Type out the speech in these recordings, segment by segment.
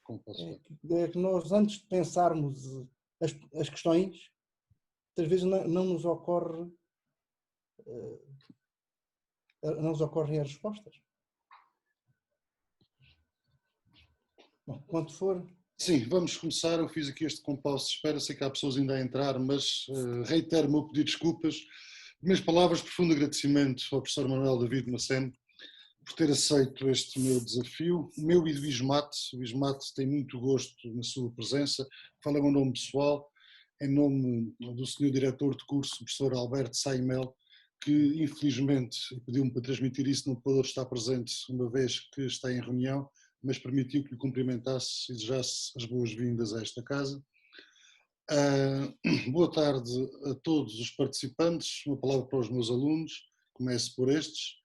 Como posso ver? É que nós, antes de pensarmos as questões, muitas vezes não nos ocorrem as respostas. Bom, quando for... Sim, vamos começar. Eu fiz aqui este compasso de espera, sei que há pessoas ainda a entrar, mas reitero o meu pedido de desculpas. Minhas palavras, profundo agradecimento ao professor Manuel David Maceno por ter aceito este meu desafio, o meu e do ISMAT. O ISMAT tem muito gosto na sua presença. Falo em meu nome pessoal, em nome do senhor diretor de curso, o professor Alberto Saimel, que infelizmente pediu-me para transmitir isso, não pôde estar presente uma vez que está em reunião, mas permitiu que lhe cumprimentasse e desejasse as boas-vindas a esta casa. Boa tarde a todos os participantes, uma palavra para os meus alunos, começo por estes.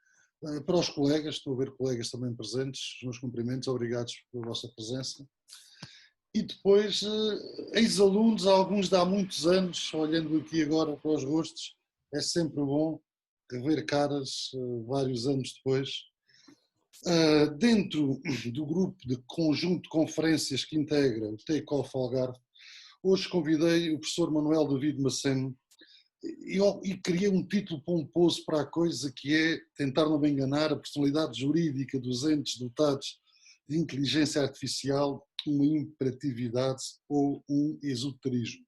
Para os colegas, estou a ver colegas também presentes, os meus cumprimentos, obrigados pela vossa presença. E depois, ex-alunos, alguns de há muitos anos, olhando aqui agora para os rostos, é sempre bom rever caras vários anos depois. Dentro do grupo de conjunto de conferências que integra o Take-Off Algarve, hoje convidei o professor Manuel David Maceno e criei um título pomposo para a coisa, que é tentar não me enganar: a personalidade jurídica dos entes dotados de inteligência artificial, uma imperatividade ou um esoterismo.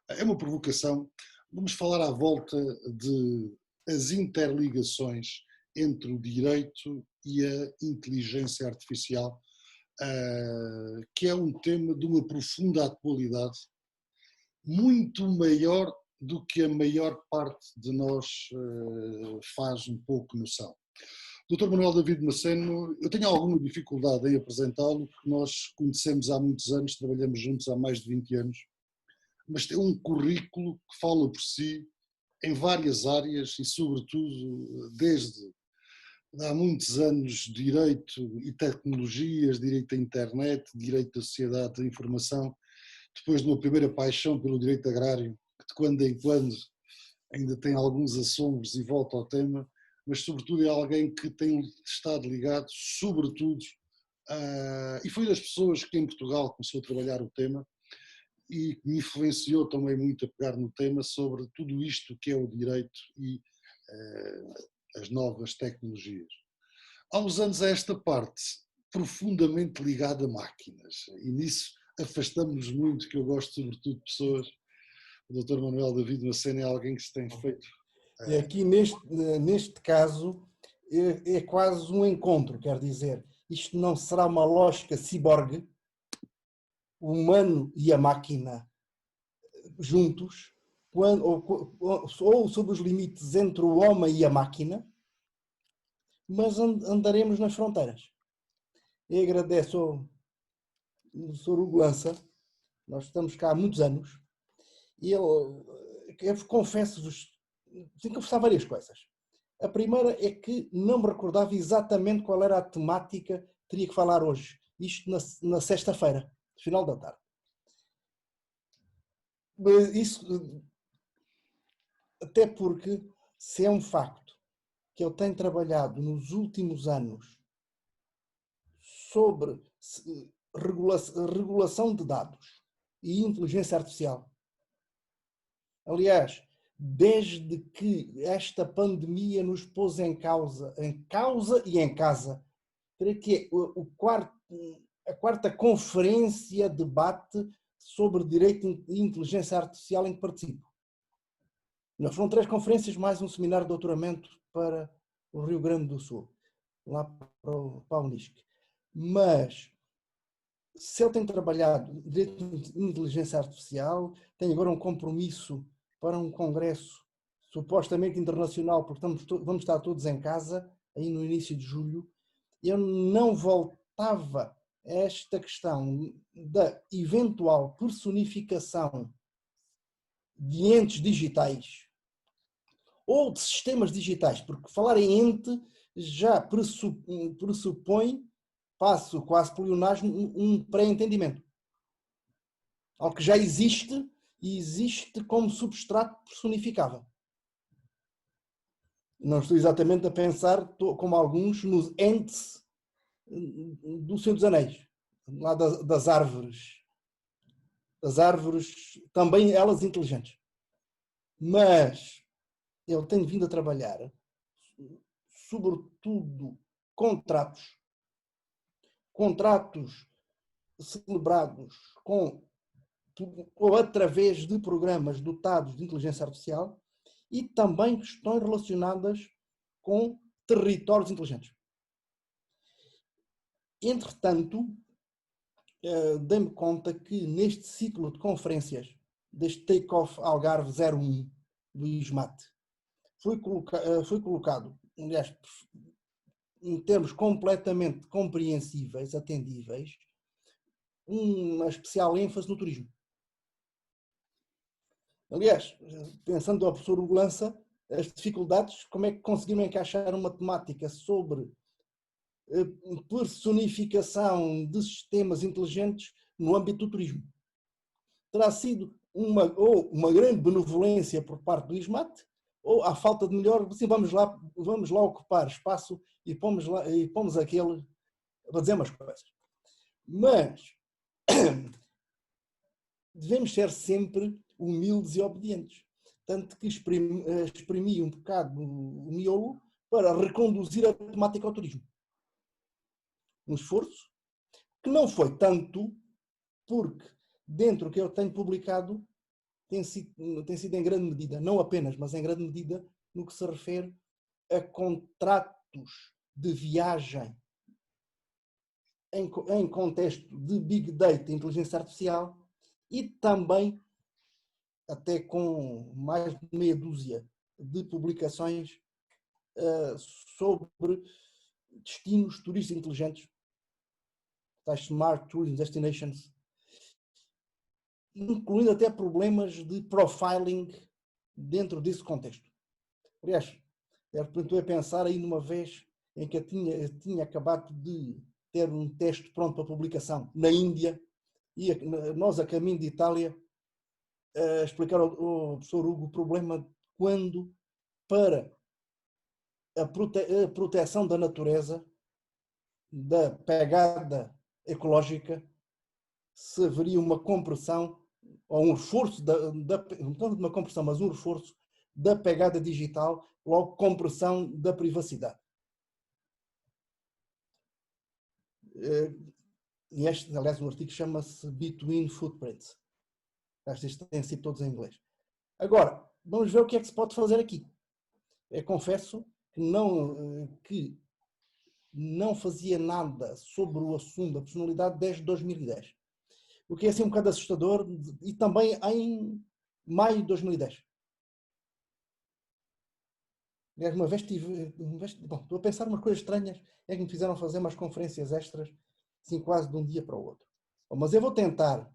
É uma provocação. Vamos falar à volta de as interligações entre o direito e a inteligência artificial, que é um tema de uma profunda atualidade, muito maior do que a maior parte de nós faz um pouco noção. Dr. Manuel David Maceno, eu tenho alguma dificuldade em apresentá-lo, porque nós conhecemos há muitos anos, trabalhamos juntos há mais de 20 anos, mas tem um currículo que fala por si em várias áreas e, sobretudo, desde há muitos anos, direito e tecnologias, direito à internet, direito da sociedade da informação, depois de uma primeira paixão pelo direito agrário, que de quando em quando ainda tem alguns assombros e volta ao tema, mas sobretudo é alguém que tem estado ligado, sobretudo, e foi das pessoas que em Portugal começou a trabalhar o tema e me influenciou também muito a pegar no tema sobre tudo isto que é o direito e as novas tecnologias. Há uns anos a esta parte, profundamente ligada a máquinas, e nisso afastamos-nos muito, que eu gosto sobretudo de pessoas. O Dr. Manuel David Maceno é alguém que se tem feito... Aqui neste caso é quase um encontro, quer dizer, isto não será uma lógica ciborgue, o humano e a máquina juntos, ou sob os limites entre o homem e a máquina, mas andaremos nas fronteiras. Eu agradeço ao Sr. Hugo Lança, nós estamos cá há muitos anos, e eu confesso-vos, tenho que confessar várias coisas. A primeira é que não me recordava exatamente qual era a temática que teria que falar hoje, isto na sexta-feira, final da tarde. Isso, até porque, se é um facto que eu tenho trabalhado nos últimos anos sobre regulação de dados e inteligência artificial. Aliás, desde que esta pandemia nos pôs em causa e em casa, creio que é a quarta conferência, debate sobre direito e inteligência artificial em que participo. Não, foram 3 conferências, mais um seminário de doutoramento para o Rio Grande do Sul, lá para a Unisc. Mas, se eu tenho trabalhado direito de inteligência artificial, tenho agora um compromisso para um congresso supostamente internacional, porque vamos estar todos em casa, aí no início de julho, eu não voltava a esta questão da eventual personificação de entes digitais ou de sistemas digitais, porque falar em ente já pressupõe, passo quase por pleonasmo, um pré-entendimento. Ao que já existe, e existe como substrato personificável. Não estou exatamente a pensar, como alguns, nos entes do Senhor dos Anéis. lá das árvores. As árvores, também elas inteligentes. Mas eu tenho vindo a trabalhar, sobretudo, contratos celebrados ou através de programas dotados de inteligência artificial e também questões relacionadas com territórios inteligentes. Entretanto, dei-me conta que neste ciclo de conferências deste Take-Off Algarve 01 do ISMAT foi colocado, aliás, em termos completamente compreensíveis, atendíveis, uma especial ênfase no turismo. Aliás, pensando ao professor Hugo Lança, as dificuldades, como é que conseguiram encaixar uma temática sobre personificação de sistemas inteligentes no âmbito do turismo? Terá sido uma grande benevolência por parte do ISMAT, ou a falta de melhor, assim, vamos lá ocupar espaço e pomos aquele para dizer umas coisas. Mas devemos ser sempre humildes e obedientes. Tanto que exprimi um bocado o miolo para reconduzir a temática ao turismo. Um esforço que não foi tanto, porque dentro do que eu tenho publicado tem sido em grande medida, não apenas, mas em grande medida, no que se refere a contratos de viagem em contexto de Big Data e inteligência artificial e também até com mais de meia dúzia de publicações sobre destinos turísticos inteligentes, tais Smart Tourism Destinations, incluindo até problemas de profiling dentro desse contexto. Aliás, estou a pensar aí numa vez em que eu tinha acabado de ter um teste pronto para publicação na Índia e nós a caminho de Itália a explicar ao professor Hugo o problema quando para a proteção da natureza, da pegada ecológica, se haveria uma compressão ou um reforço, não uma compressão, mas um reforço da pegada digital, logo compressão da privacidade. E este, aliás, um artigo chama-se Between Footprints. Estes têm sido todos em inglês. Agora, vamos ver o que é que se pode fazer aqui. Eu confesso que não fazia nada sobre o assunto da personalidade desde 2010. O que é assim um bocado assustador, e também em maio de 2010. Uma vez estou a pensar umas coisas estranhas, é que me fizeram fazer umas conferências extras, assim quase de um dia para o outro. Mas eu vou tentar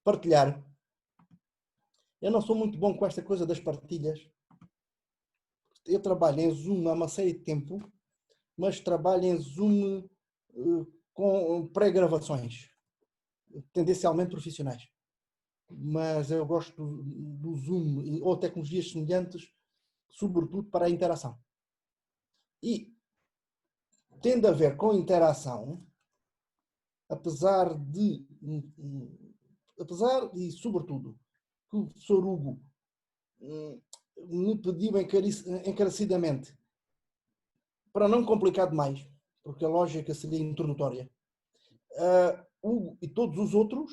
partilhar. Eu não sou muito bom com esta coisa das partilhas. Eu trabalho em Zoom há uma série de tempo, mas trabalho em Zoom com pré-gravações, tendencialmente profissionais. Mas eu gosto do Zoom ou tecnologias semelhantes, sobretudo para a interação. E tendo a ver com interação, apesar e sobretudo que o professor Hugo me pediu encarecidamente para não complicar demais, porque a lógica seria introdutória, Hugo e todos os outros,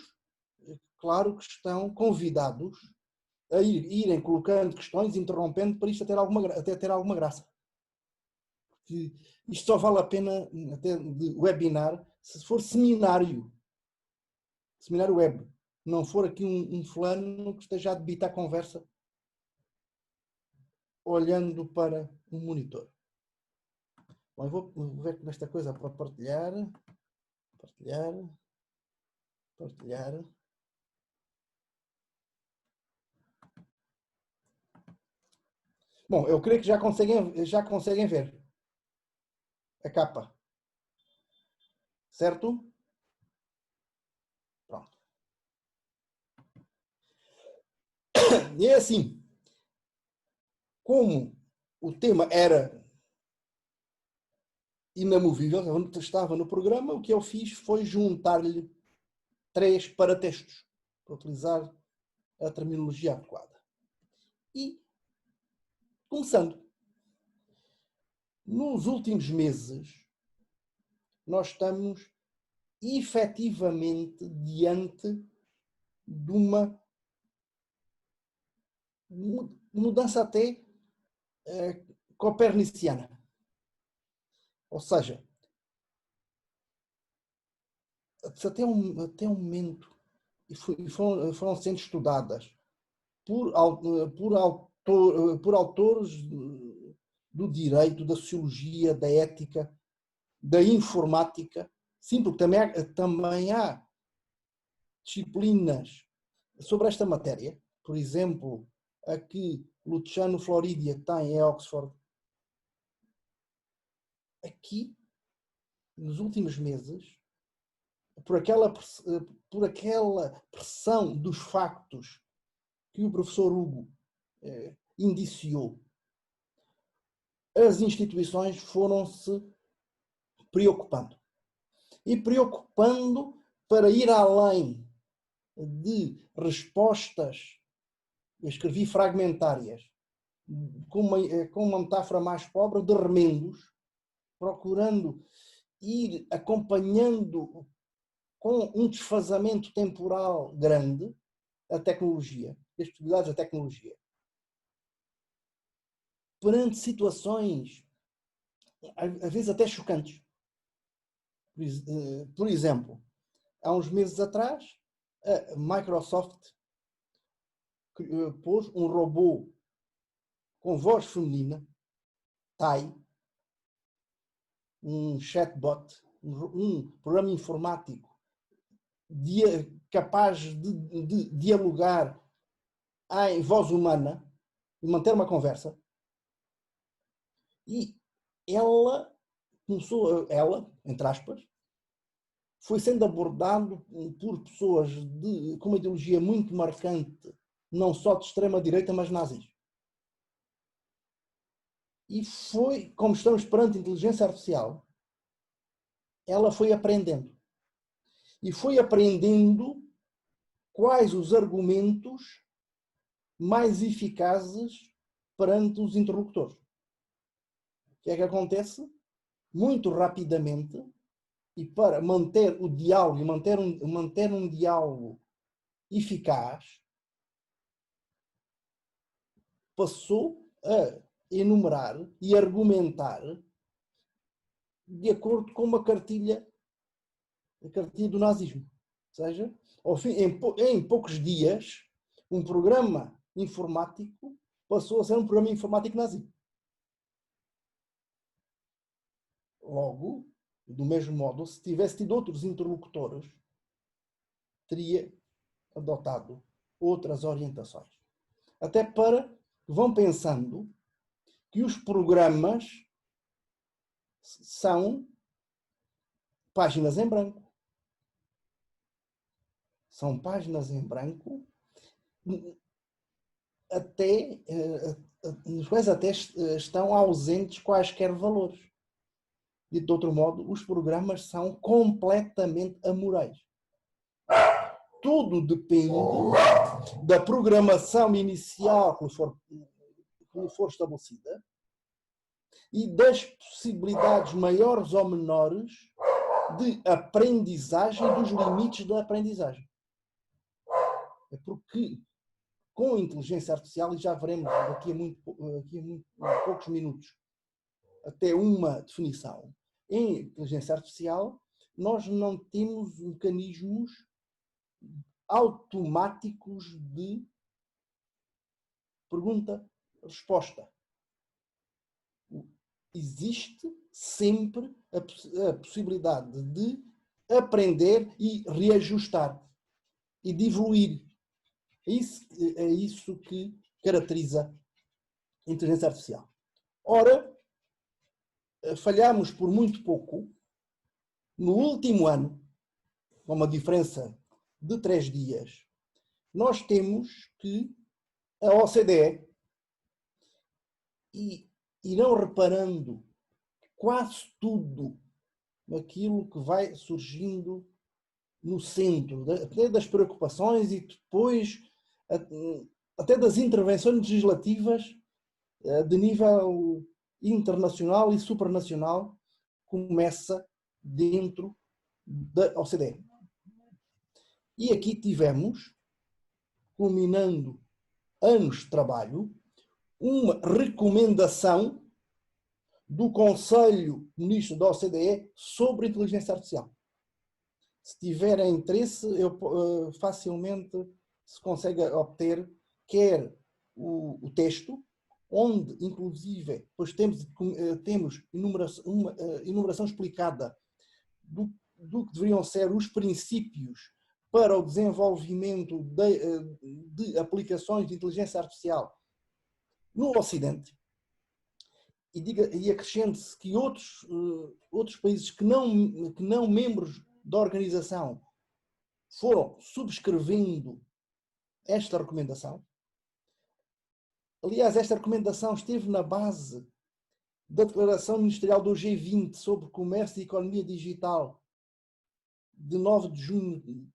claro que estão convidados a irem colocando questões, interrompendo, para isto até ter alguma graça. Porque isto só vale a pena, até de webinar, se for seminário web. Não for aqui um fulano que esteja a debitar a conversa olhando para um monitor. Bom, eu vou ver esta coisa para partilhar. Bom, eu creio que já conseguem ver a capa. Certo? Pronto. E é assim. Como o tema era inamovível, onde estava no programa, o que eu fiz foi juntar-lhe 3 paratextos, para utilizar a terminologia adequada. E, começando, nos últimos meses, nós estamos efetivamente diante de uma mudança até coperniciana. Ou seja, até um momento, e foram sendo estudadas por autores do direito, da sociologia, da ética, da informática. Sim, porque também há disciplinas sobre esta matéria. Por exemplo, a que Luciano Floridia tem em Oxford. Aqui, nos últimos meses, por aquela pressão dos factos que o professor Hugo indiciou, as instituições foram-se preocupando. E preocupando para ir além de respostas, eu escrevi fragmentárias, com uma metáfora mais pobre, de remendos, procurando ir acompanhando com um desfazamento temporal grande a tecnologia, as possibilidades da tecnologia. Perante situações, às vezes até chocantes. Por exemplo, há uns meses atrás, a Microsoft pôs um robô com voz feminina, Tai, um chatbot, um programa informático capaz de dialogar em voz humana e manter uma conversa. E ela, entre aspas, foi sendo abordado por pessoas com uma ideologia muito marcante, não só de extrema-direita, mas nazis. E foi, como estamos perante a inteligência artificial, ela foi aprendendo. E foi aprendendo quais os argumentos mais eficazes perante os interlocutores. O que é que acontece? Muito rapidamente, e para manter o diálogo, manter um diálogo eficaz, passou a enumerar e argumentar de acordo com a cartilha do nazismo. Ou seja, em poucos dias, um programa informático passou a ser um programa informático nazi. Logo, do mesmo modo, se tivesse tido outros interlocutores, teria adotado outras orientações. Até para que vão pensando que os programas são páginas em branco. São páginas em branco nos quais até estão ausentes quaisquer valores. De outro modo, os programas são completamente amorais. Tudo depende da programação inicial que for estabelecida e das possibilidades maiores ou menores de aprendizagem e dos limites da aprendizagem. É porque, com a inteligência artificial, e já veremos daqui a poucos minutos, até uma definição, em inteligência artificial, nós não temos mecanismos automáticos de pergunta-resposta. Existe sempre a possibilidade de aprender e reajustar e de evoluir. É isso que caracteriza a inteligência artificial. Ora, falhamos por muito pouco. No último ano, com uma diferença de 3 dias, nós temos que a OCDE, e não reparando quase tudo aquilo que vai surgindo no centro, até das preocupações e depois até das intervenções legislativas de nível internacional e supranacional, começa dentro da OCDE. E aqui tivemos, culminando anos de trabalho, uma recomendação do Conselho Ministro da OCDE sobre inteligência artificial. Se tiverem interesse, facilmente se consegue obter quer o texto, onde inclusive depois temos uma enumeração explicada do que deveriam ser os princípios para o desenvolvimento de aplicações de inteligência artificial no Ocidente. E acrescente-se que outros países que não membros da organização foram subscrevendo esta recomendação. Aliás, esta recomendação esteve na base da Declaração Ministerial do G20 sobre Comércio e Economia Digital de 9 de junho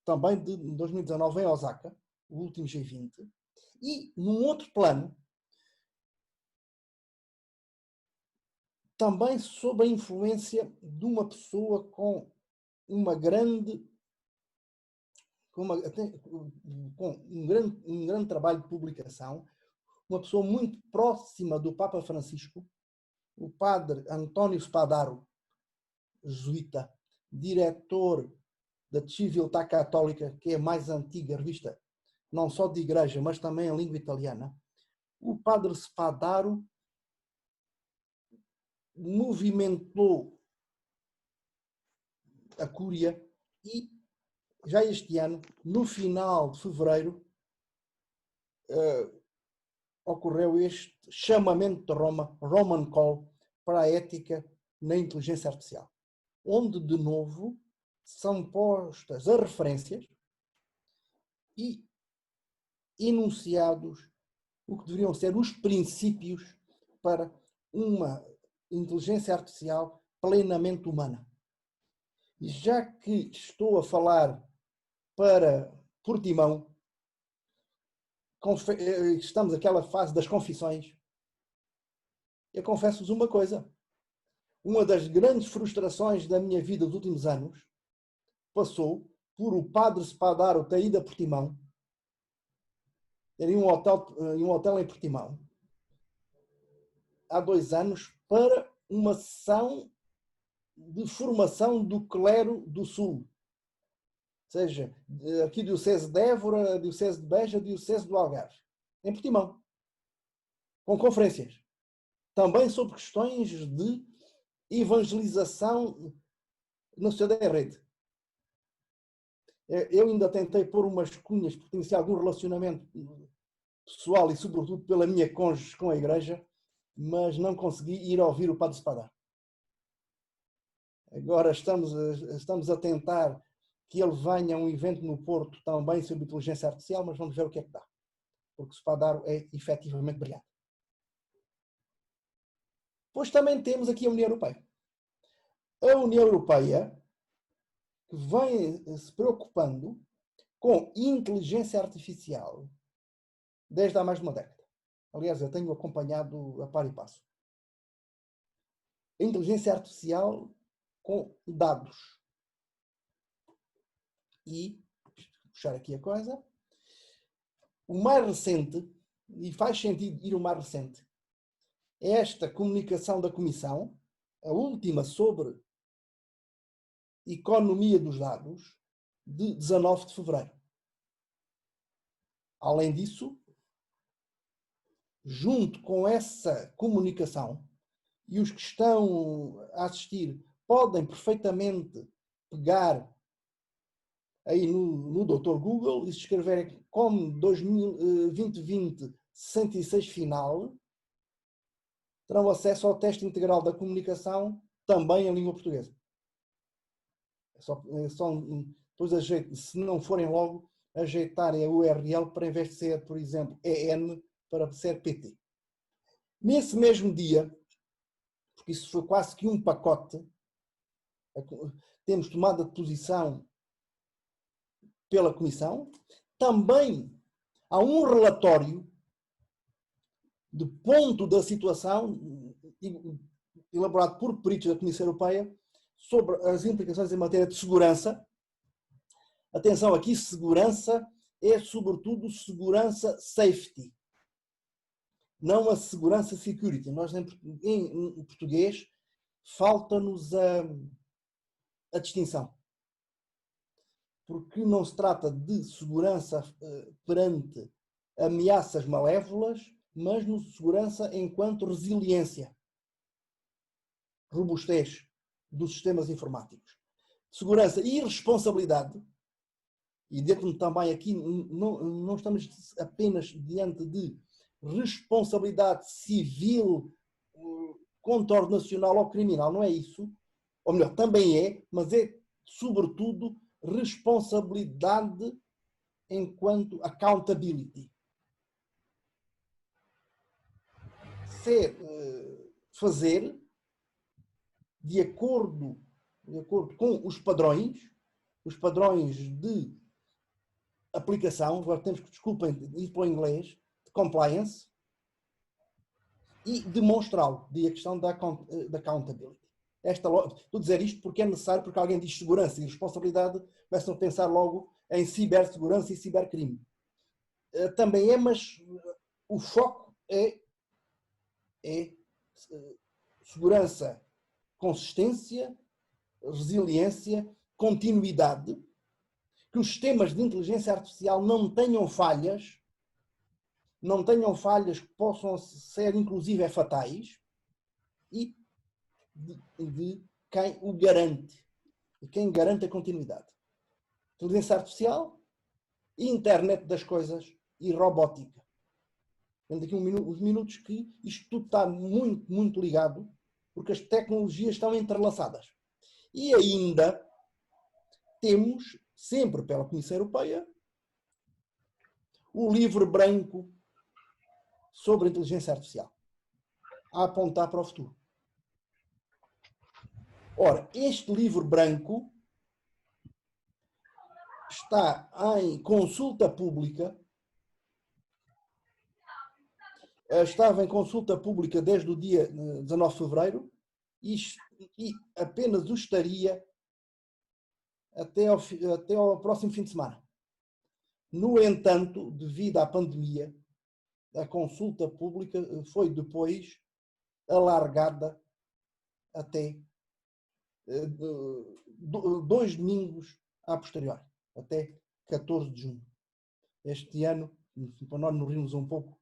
também de 2019 em Osaka, o último G20. E, num outro plano, também sob a influência de uma pessoa com um grande trabalho de publicação, uma pessoa muito próxima do Papa Francisco, o padre António Spadaro, jesuíta, diretor da Civiltà Católica, que é a mais antiga revista, não só de igreja, mas também em língua italiana. O padre Spadaro movimentou a Cúria e já este ano, no final de fevereiro, ocorreu este chamamento de Roma, Roman Call, para a ética na inteligência artificial, onde, de novo, são postas as referências e enunciados o que deveriam ser os princípios para uma inteligência artificial plenamente humana. E já que estou a falar para Portimão, estamos naquela fase das confissões, eu confesso-vos uma coisa. Uma das grandes frustrações da minha vida dos últimos anos passou por o padre Spadaro ter ido a Portimão, em um hotel em Portimão, há 2 anos, para uma sessão de formação do clero do Sul. Ou seja, aqui Diocese de Évora, Diocese de Beja, Diocese do Algarve, em Portimão, com conferências, também sobre questões de evangelização na sociedade em rede. Eu ainda tentei pôr umas cunhas, porque tinha algum relacionamento pessoal e sobretudo pela minha cônjuge com a igreja, mas não consegui ir ouvir o padre Spadaro. Agora estamos a tentar que ele venha a um evento no Porto também sobre inteligência artificial, mas vamos ver o que é que dá. Porque o Spadaro é efetivamente brilhante. Pois também temos aqui a União Europeia. A União Europeia que vem se preocupando com inteligência artificial desde há mais de uma década. Aliás, eu tenho acompanhado a par e passo. A inteligência artificial com dados. E, vou puxar aqui a coisa, o mais recente, e faz sentido ir o mais recente, é esta comunicação da Comissão, a última sobre economia dos dados, de 19 de fevereiro. Além disso, junto com essa comunicação, e os que estão a assistir podem perfeitamente pegar aí no Dr. Google e se escreverem como 2020 66 final, terão acesso ao teste integral da comunicação também em língua portuguesa. Depois, se não forem logo, ajeitarem a URL para, em vez de ser, por exemplo, EN, para ser PT. Nesse mesmo dia, porque porque isso foi quase que um pacote. Temos tomada de posição pela Comissão. Também há um relatório de ponto da situação elaborado por peritos da Comissão Europeia sobre as implicações em matéria de segurança. Atenção aqui, segurança é sobretudo segurança safety, não a segurança security. Nós em português falta-nos a distinção. Porque não se trata de segurança perante ameaças malévolas, mas de segurança enquanto resiliência, robustez dos sistemas informáticos. Segurança e responsabilidade, e dentro também aqui não estamos apenas diante de responsabilidade civil, contornacional ou criminal, não é isso, ou melhor, também é, mas é sobretudo responsabilidade enquanto accountability. Fazer de acordo com os padrões de aplicação, agora temos que, desculpem, ir para o inglês, de compliance, e demonstrá-lo, a questão da accountability. Estou a dizer isto porque é necessário, porque alguém diz segurança e responsabilidade, começam a pensar logo em cibersegurança e cibercrime. Também é, mas o foco é segurança, consistência, resiliência, continuidade, que os sistemas de inteligência artificial não tenham falhas que possam ser inclusive fatais, e de quem o garante, e quem garante a continuidade. Inteligência artificial, internet das coisas e robótica. Temos aqui uns minutos que isto tudo está muito, muito ligado, porque as tecnologias estão entrelaçadas. E ainda temos, sempre pela Comissão Europeia, o livro branco sobre a inteligência artificial, a apontar para o futuro. Ora, este livro branco está em consulta pública, estava em consulta pública desde o dia 19 de fevereiro e apenas o estaria até ao próximo fim de semana. No entanto, devido à pandemia, a consulta pública foi depois alargada até 2 domingos a posteriori, até 14 de junho. Este ano, para nós nos rirmos um pouco,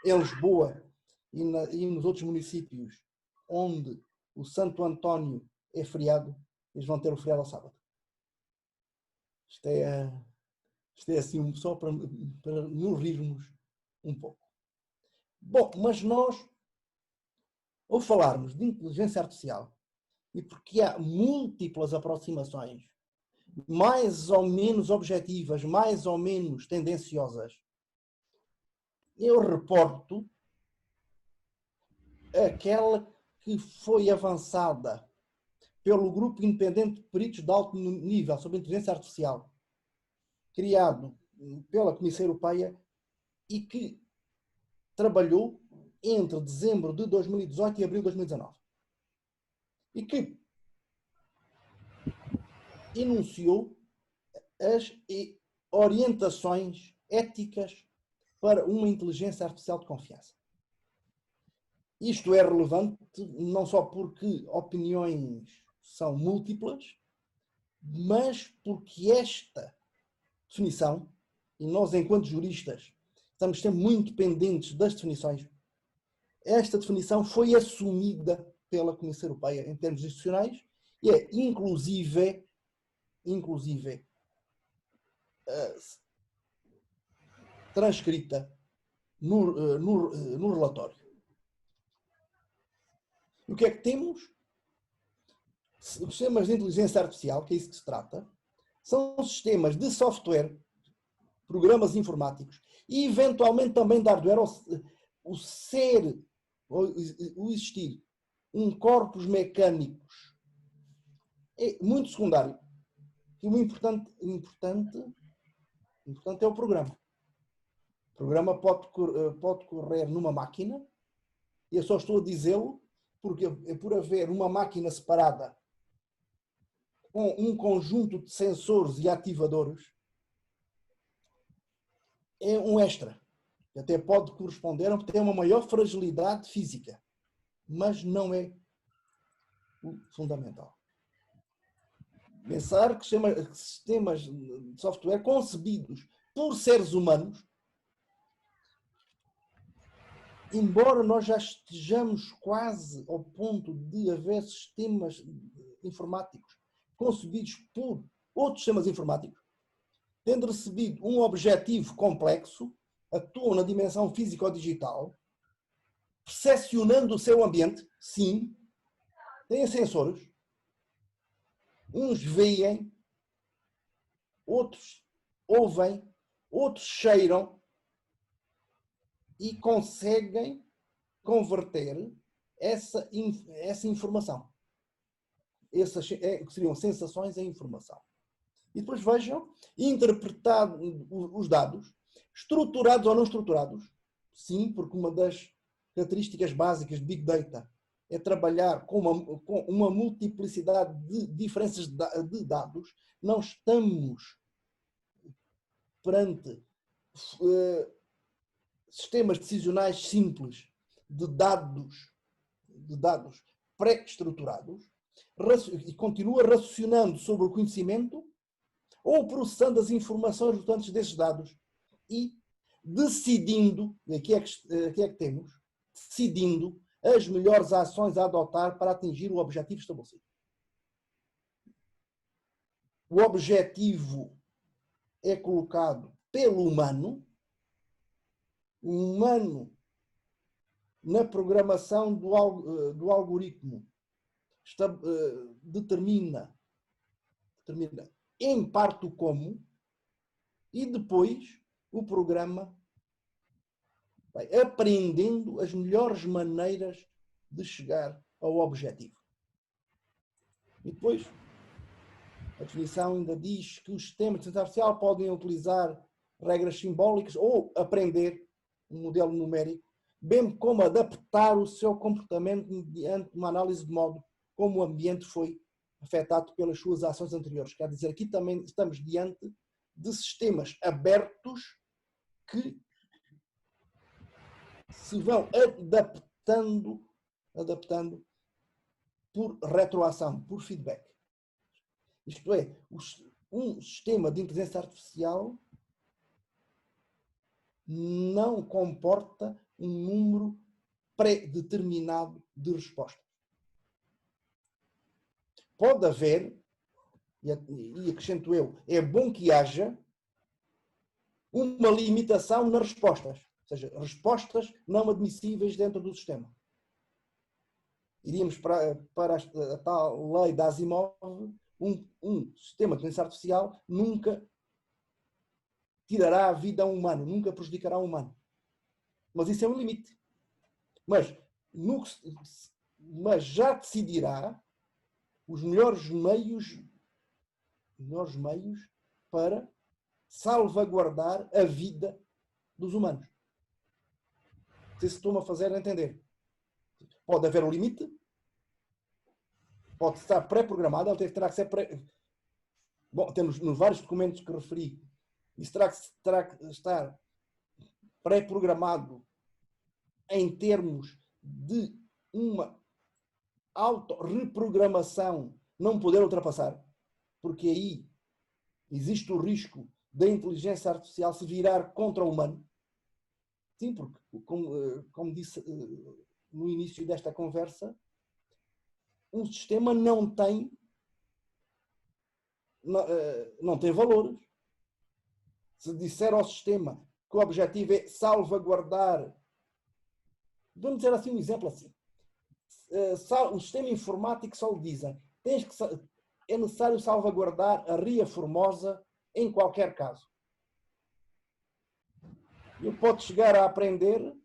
em Lisboa e nos outros municípios onde o Santo António é feriado, eles vão ter o feriado ao sábado. Isto é assim só para nos rirmos um pouco. Bom, mas nós, ao falarmos de inteligência artificial, e porque há múltiplas aproximações, mais ou menos objetivas, mais ou menos tendenciosas, eu reporto aquela que foi avançada pelo Grupo Independente de Peritos de Alto Nível sobre Inteligência Artificial, criado pela Comissão Europeia e que trabalhou entre dezembro de 2018 e abril de 2019. E que enunciou as orientações éticas para uma inteligência artificial de confiança. Isto é relevante não só porque opiniões são múltiplas, mas porque esta definição, e nós enquanto juristas estamos sempre muito pendentes das definições, esta definição foi assumida pela Comissão Europeia em termos institucionais e é inclusive transcrita no relatório. E o que é que temos? Os sistemas de inteligência artificial, que é isso que se trata, são sistemas de software, programas informáticos e eventualmente também de hardware, o existir um corpos mecânicos é muito secundário. E o importante é o programa. O programa pode correr numa máquina, e eu só estou a dizê-lo porque é por haver uma máquina separada com um conjunto de sensores e ativadores, é um extra. Até pode corresponder a ter uma maior fragilidade física, mas não é o fundamental. Pensar que sistemas de software concebidos por seres humanos, embora nós já estejamos quase ao ponto de haver sistemas informáticos concebidos por outros sistemas informáticos, tendo recebido um objetivo complexo, atuam na dimensão físico-digital, percepcionando o seu ambiente, sim, têm sensores, uns veem, outros ouvem, outros cheiram e conseguem converter essa informação. Essas seriam sensações em informação. E depois vejam, interpretado os dados, estruturados ou não estruturados, sim, porque uma das características básicas de Big Data é trabalhar com uma multiplicidade de diferenças de dados. Não estamos perante sistemas decisionais simples de dados pré-estruturados, e continua raciocinando sobre o conhecimento ou processando as informações resultantes desses dados e decidindo, aqui é que temos, decidindo as melhores ações a adotar para atingir o objetivo estabelecido. O objetivo é colocado pelo humano, o humano na programação do algoritmo determina em parte o como, e depois o programa vai aprendendo as melhores maneiras de chegar ao objetivo. E depois, a definição ainda diz que os sistemas de inteligência artificial podem utilizar regras simbólicas ou aprender um modelo numérico, bem como adaptar o seu comportamento mediante uma análise de modo como o ambiente foi afetado pelas suas ações anteriores. Quer dizer, aqui também estamos diante de sistemas abertos que se vão adaptando por retroação, por feedback. Isto é, um sistema de inteligência artificial não comporta um número pré-determinado de respostas. Pode haver, e acrescento eu, é bom que haja uma limitação nas respostas, ou seja, respostas não admissíveis dentro do sistema. Iríamos para a tal lei da Asimov, um sistema de inteligência artificial nunca tirará a vida a um humano, nunca prejudicará um humano. Mas isso é um limite. Mas já decidirá os melhores meios para salvaguardar a vida dos humanos. Não sei se estou-me a fazer entender. Pode haver um limite, pode estar pré-programado, ele terá que ser Bom, temos nos vários documentos que referi, isso terá que estar pré-programado em termos de uma auto-reprogramação não poder ultrapassar, porque aí existe o risco da inteligência artificial se virar contra o humano. Sim, porque, como disse no início desta conversa, um sistema não tem valores. Se disser ao sistema que o objetivo é salvaguardar, vamos dizer assim um exemplo assim, o sistema informático só lhe dizem é necessário salvaguardar a Ria Formosa em qualquer caso. Ele pode chegar a aprender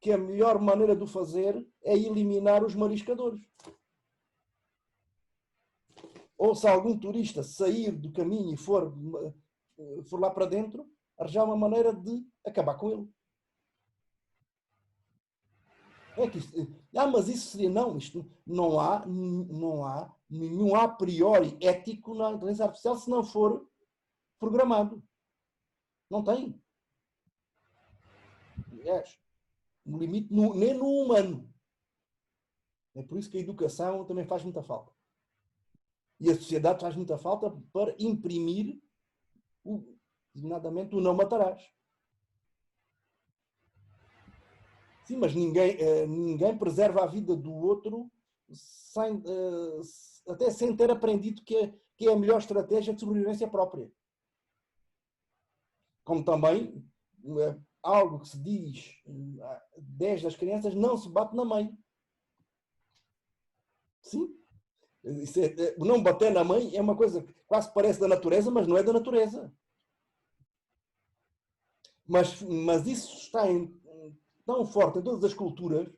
que a melhor maneira de o fazer é eliminar os mariscadores. Ou se algum turista sair do caminho e for lá para dentro, arranjar uma maneira de acabar com ele. É que mas isso seria, não, isto não há nenhum a priori ético na inteligência artificial se não for programado. Não tem. Aliás, no limite, nem no humano. É por isso que a educação também faz muita falta. E a sociedade faz muita falta para imprimir, designadamente, o não matarás. Sim, mas ninguém preserva a vida do outro até sem ter aprendido que é a melhor estratégia de sobrevivência própria. Como também, algo que se diz desde as crianças, não se bate na mãe. Sim. Não bater na mãe é uma coisa que quase parece da natureza, mas não é da natureza. Mas isso está tão forte em todas as culturas,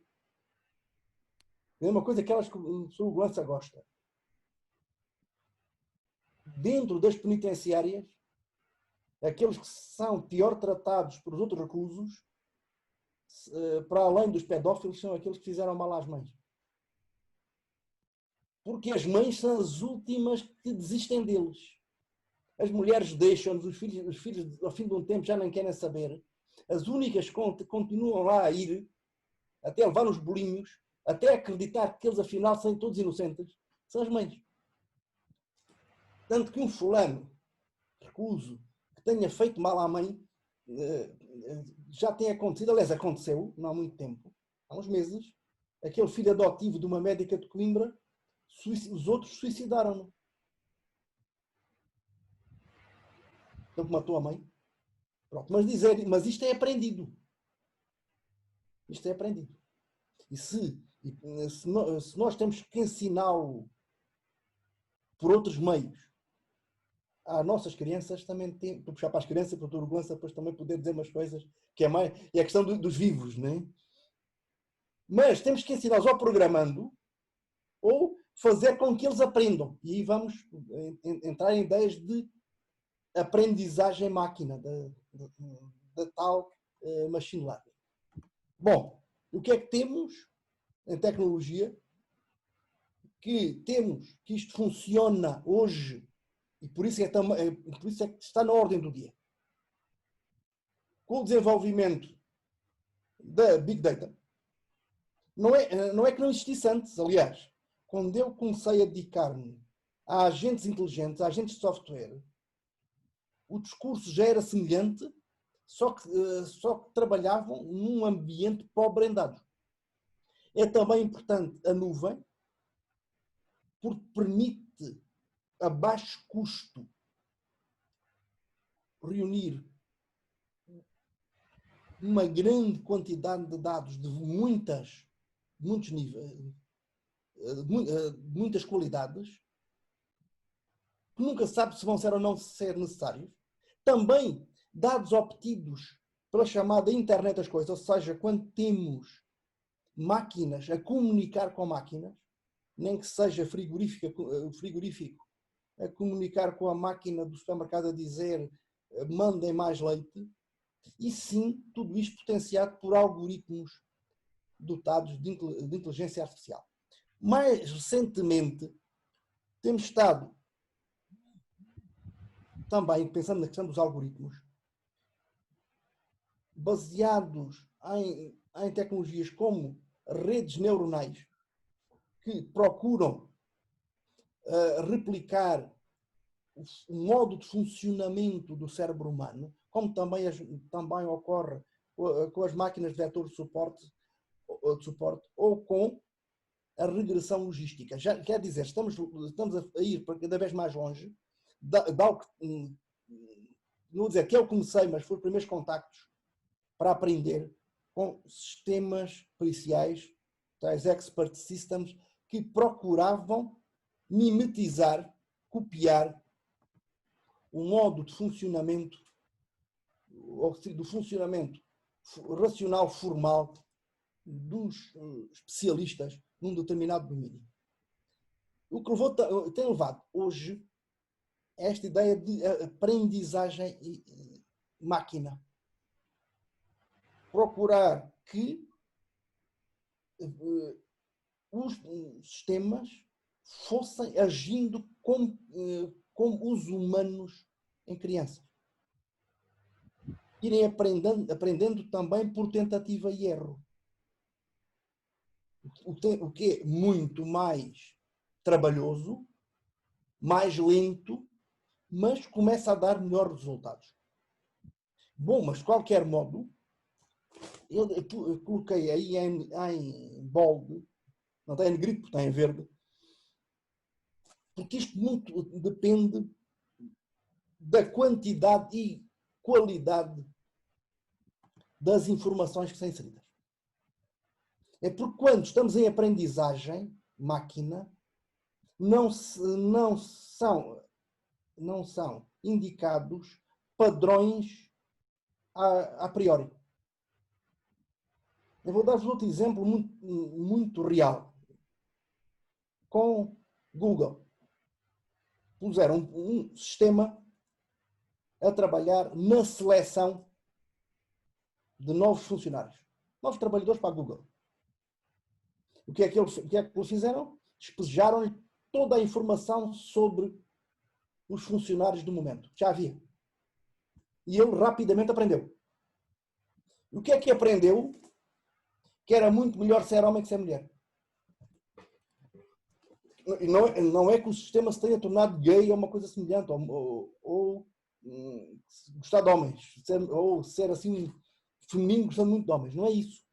é uma coisa que a segurança gosta. Dentro das penitenciárias, aqueles que são pior tratados por outros reclusos, para além dos pedófilos, são aqueles que fizeram mal às mães. Porque as mães são as últimas que desistem deles. As mulheres deixam-nos, os filhos, ao fim de um tempo, já nem querem saber. As únicas que continuam lá a ir, até levar nos bolinhos, até acreditar que eles, afinal, são todos inocentes, são as mães. Tanto que um fulano, recluso, que tenha feito mal à mãe, já tem acontecido, aliás, aconteceu, não há muito tempo, há uns meses, aquele filho adotivo de uma médica de Coimbra, os outros suicidaram-no. Ele matou a mãe. Pronto, mas isto é aprendido. Isto é aprendido. E se nós temos que ensiná-lo por outros meios às nossas crianças, também tem, para puxar para as crianças, para a turbulência, depois também poder dizer umas coisas, que é mais, é a questão dos vivos, não é? Mas temos que ensiná-los ou programando, ou fazer com que eles aprendam. E aí vamos entrar em ideias de aprendizagem máquina, da tal machine learning. Bom, o que é que temos em tecnologia? Que temos que isto funciona hoje, e por isso é que está na ordem do dia. Com o desenvolvimento da Big Data, não é que não existisse antes, aliás, quando eu comecei a dedicar-me a agentes inteligentes, a agentes de software, o discurso já era semelhante, só que trabalhavam num ambiente pobre em dados. É também importante a nuvem, porque permite, a baixo custo, reunir uma grande quantidade de dados de muitos níveis, de muitas qualidades, que nunca se sabe se vão ser ou não ser necessários. Também dados obtidos pela chamada internet das coisas, ou seja, quando temos máquinas a comunicar com máquinas, nem que seja frigorífico a comunicar com a máquina do supermercado a dizer mandem mais leite, e sim, tudo isto potenciado por algoritmos dotados de inteligência artificial. Mais recentemente, temos estado também pensando na questão dos algoritmos, baseados em tecnologias como redes neuronais, que procuram replicar o modo de funcionamento do cérebro humano, como também ocorre com as máquinas de vetor de suporte ou com a regressão logística. Já quer dizer, estamos a ir para cada vez mais longe de algo que, não vou dizer que eu comecei, mas foram os primeiros contactos para aprender com sistemas periciais, tais expert systems, que procuravam mimetizar, copiar o modo de funcionamento, do funcionamento racional formal dos especialistas num determinado domínio. O que tem levado hoje a esta ideia de aprendizagem máquina. Procurar que os sistemas fossem agindo como os humanos em crianças. Irem aprendendo também por tentativa e erro. O que é muito mais trabalhoso, mais lento, mas começa a dar melhores resultados. Bom, mas de qualquer modo, eu coloquei aí em bold, não está em negrito, está em verde, porque isto muito depende da quantidade e qualidade das informações que são inseridas. É porque quando estamos em aprendizagem, máquina, não são indicados padrões a priori. Eu vou dar-vos outro exemplo muito real. Com Google. Puseram um sistema a trabalhar na seleção de novos funcionários. Novos trabalhadores para a Google. O que é que eles fizeram? Despejaram-lhe toda a informação sobre os funcionários do momento. Já havia. E ele rapidamente aprendeu. O que é que aprendeu? Que era muito melhor ser homem que ser mulher. Não é que o sistema se tenha tornado gay ou uma coisa semelhante, ou gostar de homens, ou ser assim feminino gostando muito de homens. Não é isso.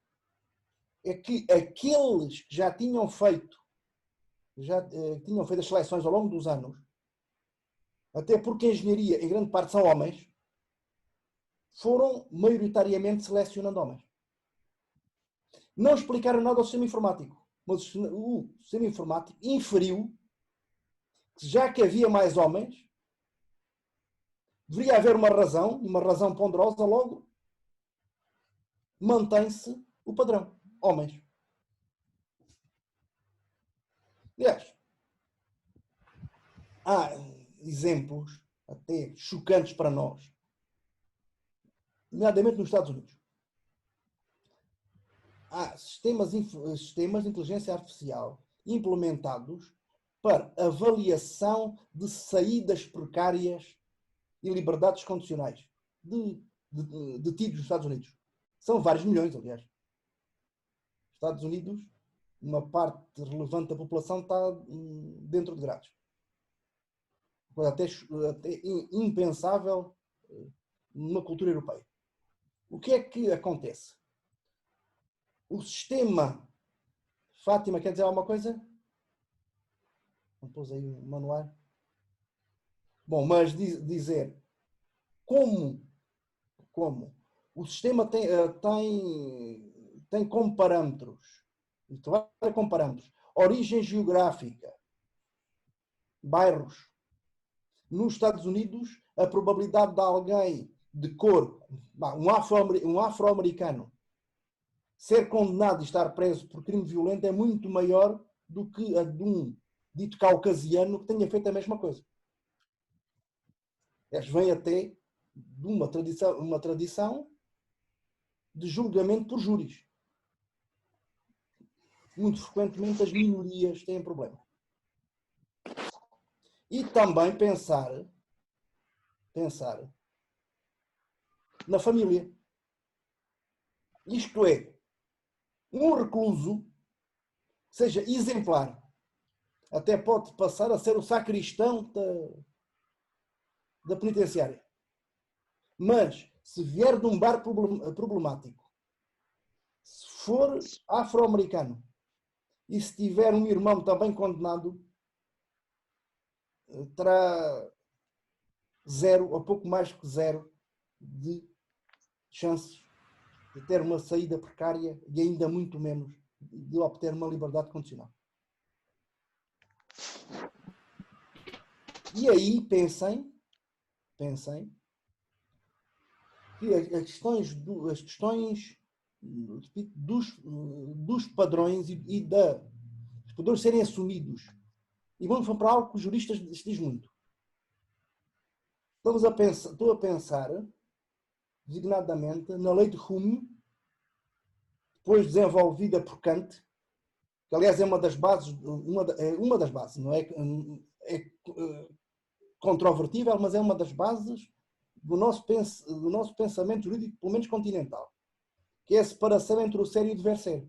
É que aqueles que já tinham feito as seleções ao longo dos anos, até porque a engenharia em grande parte são homens, foram maioritariamente selecionando homens. Não explicaram nada ao sistema informático, mas o sistema informático inferiu que já que havia mais homens, deveria haver uma razão ponderosa, logo mantém-se o padrão, homens. Aliás, há exemplos até chocantes para nós, nomeadamente nos Estados Unidos. Há sistemas de inteligência artificial implementados para avaliação de saídas precárias e liberdades condicionais detidos nos Estados Unidos. São vários milhões, aliás. Os Estados Unidos, uma parte relevante da população está dentro de grades. Até impensável numa cultura europeia. O que é que acontece? O sistema... Fátima, quer dizer alguma coisa? Não pôs aí um manual. Bom, mas dizer como o sistema tem como parâmetros, origem geográfica, bairros. Nos Estados Unidos, a probabilidade de alguém de cor, um afro-americano, ser condenado e estar preso por crime violento é muito maior do que a de um dito caucasiano que tenha feito a mesma coisa. Vem até de uma tradição de julgamento por júris. Muito frequentemente as minorias têm problema. E também pensar na família. Isto é, um recluso que seja exemplar, até pode passar a ser o sacristão da penitenciária. Mas, se vier de um bar problemático, se for afro-americano e se tiver um irmão também condenado, terá zero, ou pouco mais que zero, de chances de ter uma saída precária e ainda muito menos de obter uma liberdade condicional. E aí pensem que as questões dos padrões e dos padrões serem assumidos. E vamos para algo que os juristas dizem muito. Estou a pensar, designadamente, na lei de Hume, depois desenvolvida por Kant, que aliás é uma das bases, não é controvertível, mas é uma das bases do nosso pensamento jurídico, pelo menos continental, que é a separação entre o ser e o dever ser.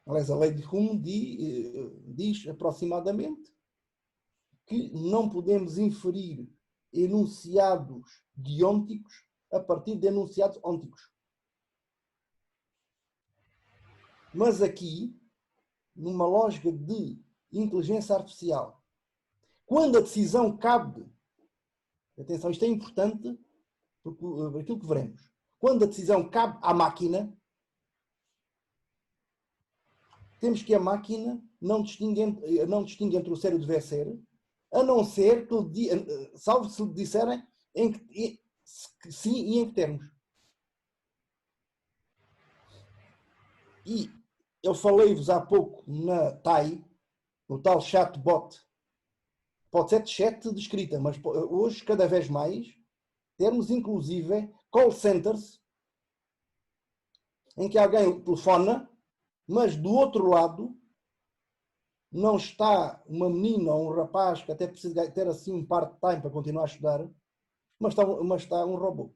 Aliás, a lei de Hume diz aproximadamente que não podemos inferir enunciados diônticos a partir de enunciados ônticos. Mas aqui, numa lógica de inteligência artificial, quando a decisão cabe, atenção, isto é importante, porque aquilo que veremos, quando a decisão cabe à máquina, temos que a máquina não distingue entre o ser e o dever ser, a não ser que, salvo se lhe disserem sim e em que termos. E eu falei-vos há pouco na TAI, no tal chatbot, pode ser de chat de escrita, mas hoje, cada vez mais, termos inclusive call centers, em que alguém telefona, mas do outro lado não está uma menina ou um rapaz que até precisa ter assim um part-time para continuar a estudar, mas está um robô.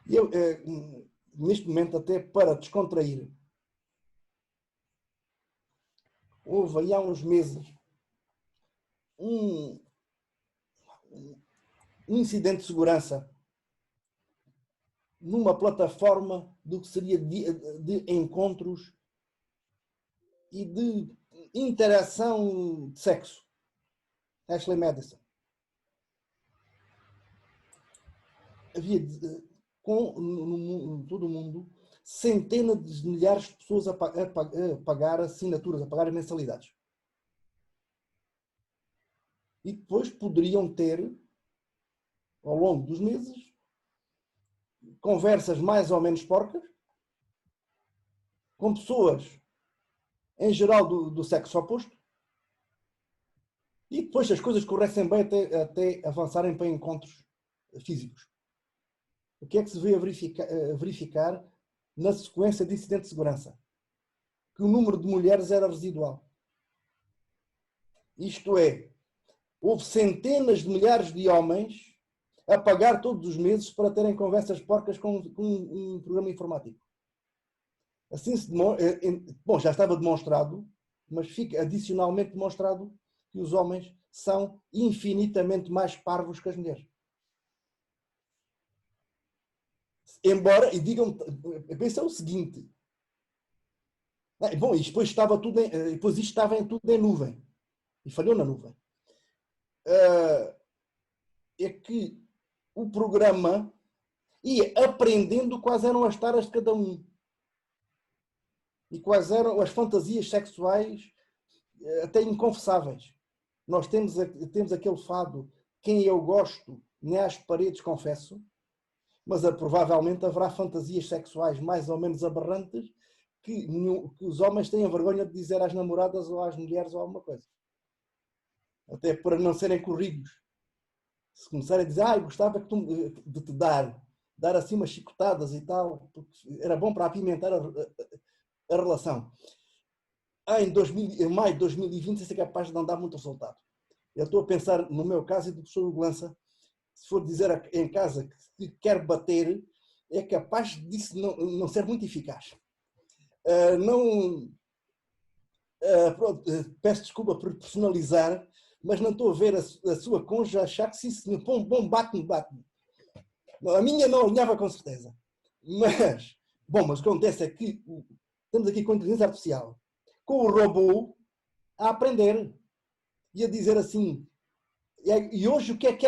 E eu, neste momento, até para descontrair, houve aí há uns meses um incidente de segurança numa plataforma do que seria de encontros e de interação de sexo. Ashley Madison. Havia em todo o mundo centenas de milhares de pessoas a pagar assinaturas, a pagar mensalidades. E depois poderiam ter, ao longo dos meses, conversas mais ou menos porcas, com pessoas, em geral, do sexo oposto, e depois, se as coisas corressem bem, até avançarem para encontros físicos. O que é que se veio a verificar na sequência de incidente de segurança? Que o número de mulheres era residual. Isto é, houve centenas de milhares de homens a pagar todos os meses para terem conversas porcas com um programa informático. Assim já estava demonstrado, mas fica adicionalmente demonstrado que os homens são infinitamente mais parvos que as mulheres. Embora, e digam, pensam o seguinte, bom, e depois estava tudo depois isto estava tudo em nuvem, e falhou na nuvem. É que o programa ia aprendendo quais eram as taras de cada um e quais eram as fantasias sexuais até inconfessáveis. Nós temos aquele fado, quem eu gosto, nem às paredes confesso, mas provavelmente haverá fantasias sexuais mais ou menos aberrantes que os homens têm a vergonha de dizer às namoradas ou às mulheres ou alguma coisa. Até para não serem corridos. Se começarem a dizer, gostava de te dar assim umas chicotadas e tal, porque era bom para apimentar a relação. Em maio de 2020, isso é capaz de não dar muito resultado. Eu estou a pensar, no meu caso e do professor Lança, se for dizer em casa que quer bater, é capaz disso não ser muito eficaz. Peço desculpa por personalizar, mas não estou a ver a sua cônjuge achar que se bom bate-me. A minha não alinhava com certeza. Mas o que acontece é que estamos aqui com a inteligência artificial, com o robô a aprender e a dizer assim, e hoje o que é que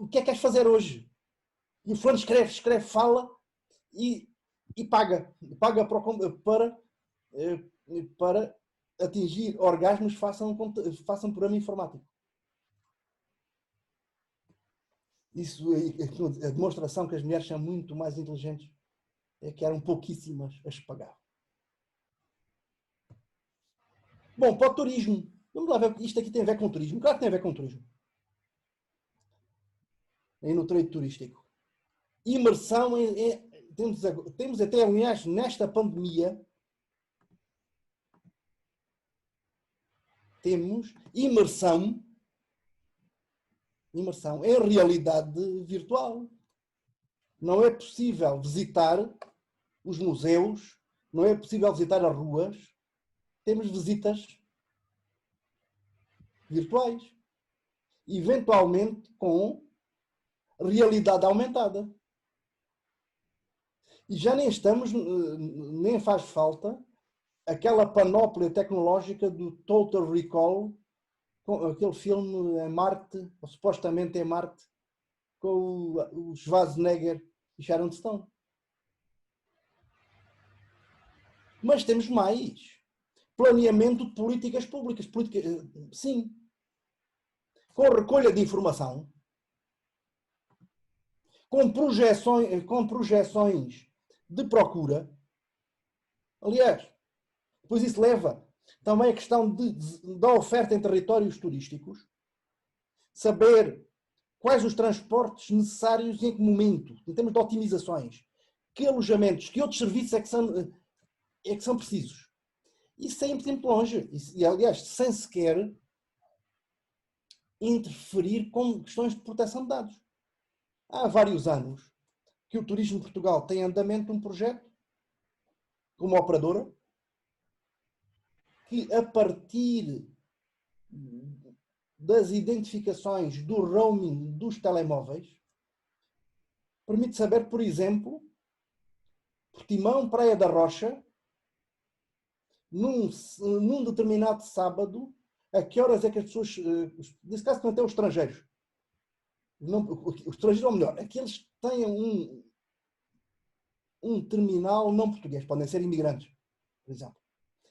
queres fazer hoje? E o fulano escreve, fala e paga para atingir orgasmos, façam programa informático. Isso, a demonstração que as mulheres são muito mais inteligentes é que eram pouquíssimas as que pagavam. Bom, para o turismo. Vamos lá ver, isto aqui tem a ver com turismo. Claro que tem a ver com turismo. Aí no trade turístico. Imersão temos até, aliás, nesta pandemia, temos imersão em realidade virtual. Não é possível visitar os museus, não é possível visitar as ruas, temos visitas virtuais, eventualmente com realidade aumentada. E já nem estamos, nem faz falta aquela panóplia tecnológica do Total Recall, aquele filme em Marte, ou supostamente em Marte, com o Schwarzenegger e Sharon Stone. Mas temos mais. Planeamento de políticas públicas. Sim. Com recolha de informação, com projeções de procura. Aliás, depois isso leva também a questão da oferta em territórios turísticos, saber quais os transportes necessários e em que momento, em termos de otimizações, que alojamentos, que outros serviços é que são precisos. Isso é muito longe. E, aliás, sem sequer interferir com questões de proteção de dados. Há vários anos que o Turismo de Portugal tem em andamento um projeto com uma operadora que, a partir das identificações do roaming dos telemóveis, permite saber, por exemplo, Portimão, Praia da Rocha, num determinado sábado, a que horas é que as pessoas, nesse caso não até os estrangeiros, os estrangeiros, ou melhor, aqueles que têm um terminal não português, podem ser imigrantes, por exemplo.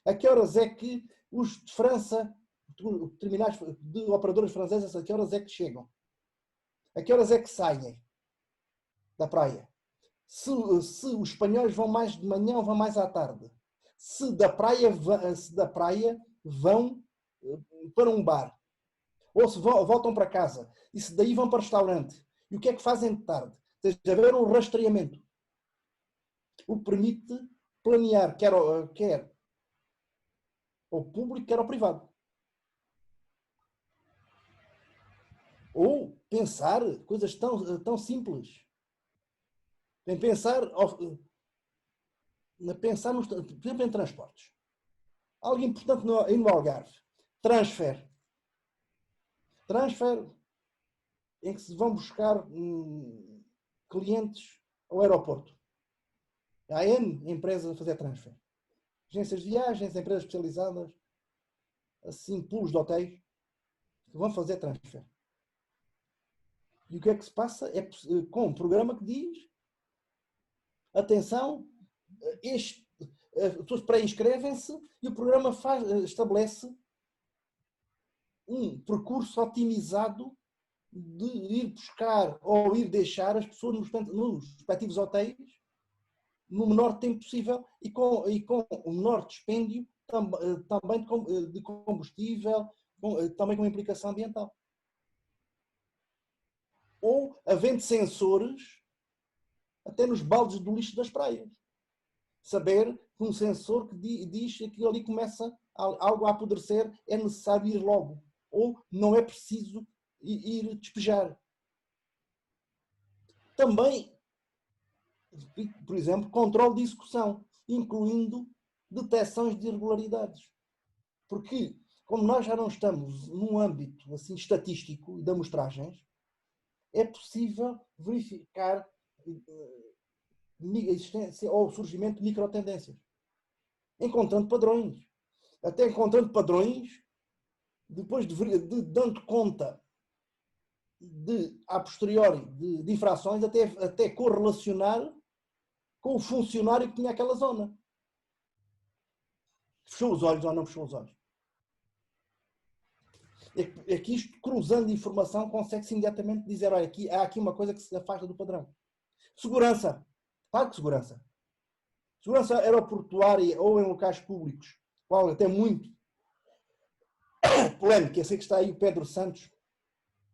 A que horas é que os de França, terminais de operadoras francesas, a que horas é que chegam? A que horas é que saem da praia? Se os espanhóis vão mais de manhã ou vão mais à tarde? Se da praia vão para um bar? Ou se voltam para casa? E se daí vão para o restaurante? E o que é que fazem de tarde? Tem de haver um rastreamento. O que permite planear quer ao público, quer ao privado. Ou pensar coisas tão simples. Tem pensar por exemplo, em transportes. Algo importante no Algarve. Transfer, em que se vão buscar clientes ao aeroporto. Há N empresas a fazer transfer. Agências de viagens, empresas especializadas, assim, pools de hotéis, que vão fazer transfer. E o que é que se passa? É com um programa que diz: atenção, as pessoas pré-inscrevem-se e o programa estabelece um percurso otimizado de ir buscar ou ir deixar as pessoas nos respectivos hotéis no menor tempo possível e com o menor dispêndio também de combustível, também com implicação ambiental. Ou havendo sensores até nos baldes do lixo das praias. Saber que um sensor que diz que aquilo ali começa algo a apodrecer, é necessário ir logo. Ou não é preciso ir despejar. Também, por exemplo, controle de execução, incluindo detecções de irregularidades. Porque, como nós já não estamos num âmbito assim, estatístico de amostragens, é possível verificar a existência ou o surgimento de microtendências. Encontrando padrões. Até encontrando padrões, depois dando conta a posteriori de infrações, até correlacionar com o funcionário que tinha aquela zona. Fechou os olhos ou não fechou os olhos. É que isto, cruzando informação, consegue-se imediatamente dizer, olha, há aqui uma coisa que se afasta do padrão. Segurança. Claro que segurança. Segurança aeroportuária ou em locais públicos, qual até muito polémico. Eu sei que está aí o Pedro Santos,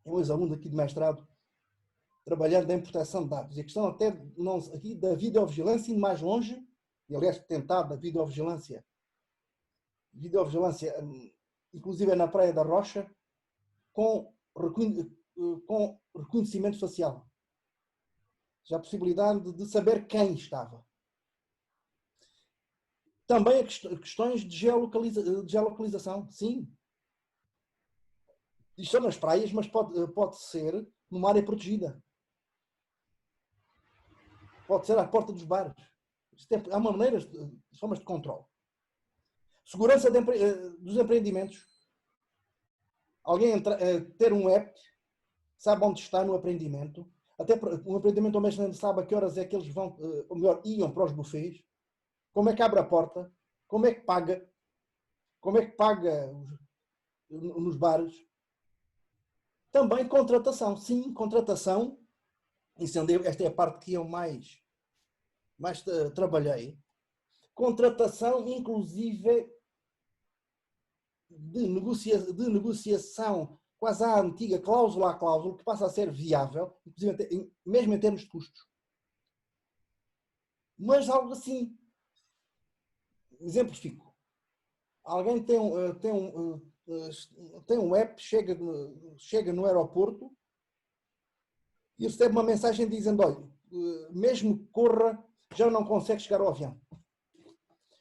é um ex-aluno aqui de mestrado, trabalhando em proteção de dados. E a questão até não, aqui da videovigilância, indo mais longe, e aliás tentado a videovigilância, inclusive na Praia da Rocha, com reconhecimento facial. Já a possibilidade de saber quem estava. Também questões de geolocalização, sim. Isto são nas praias, mas pode ser numa área protegida. Pode ser à porta dos bares. Há uma maneira, formas de controle. Segurança dos empreendimentos. Alguém ter um app, sabe onde está no empreendimento. Até o empreendimento ao mesmo sabe a que horas é que eles vão, ou melhor, iam para os buffets. Como é que abre a porta? Como é que paga? Como é que paga nos bares? Também contratação. Sim, contratação. Esta é a parte que eu mais trabalhei. Contratação, inclusive, de negociação quase à antiga, cláusula a cláusula, que passa a ser viável, inclusive, mesmo em termos de custos. Mas algo assim. Exemplifico. Alguém tem um app, chega no aeroporto e recebe uma mensagem dizendo, olha, mesmo que corra, já não consegue chegar ao avião.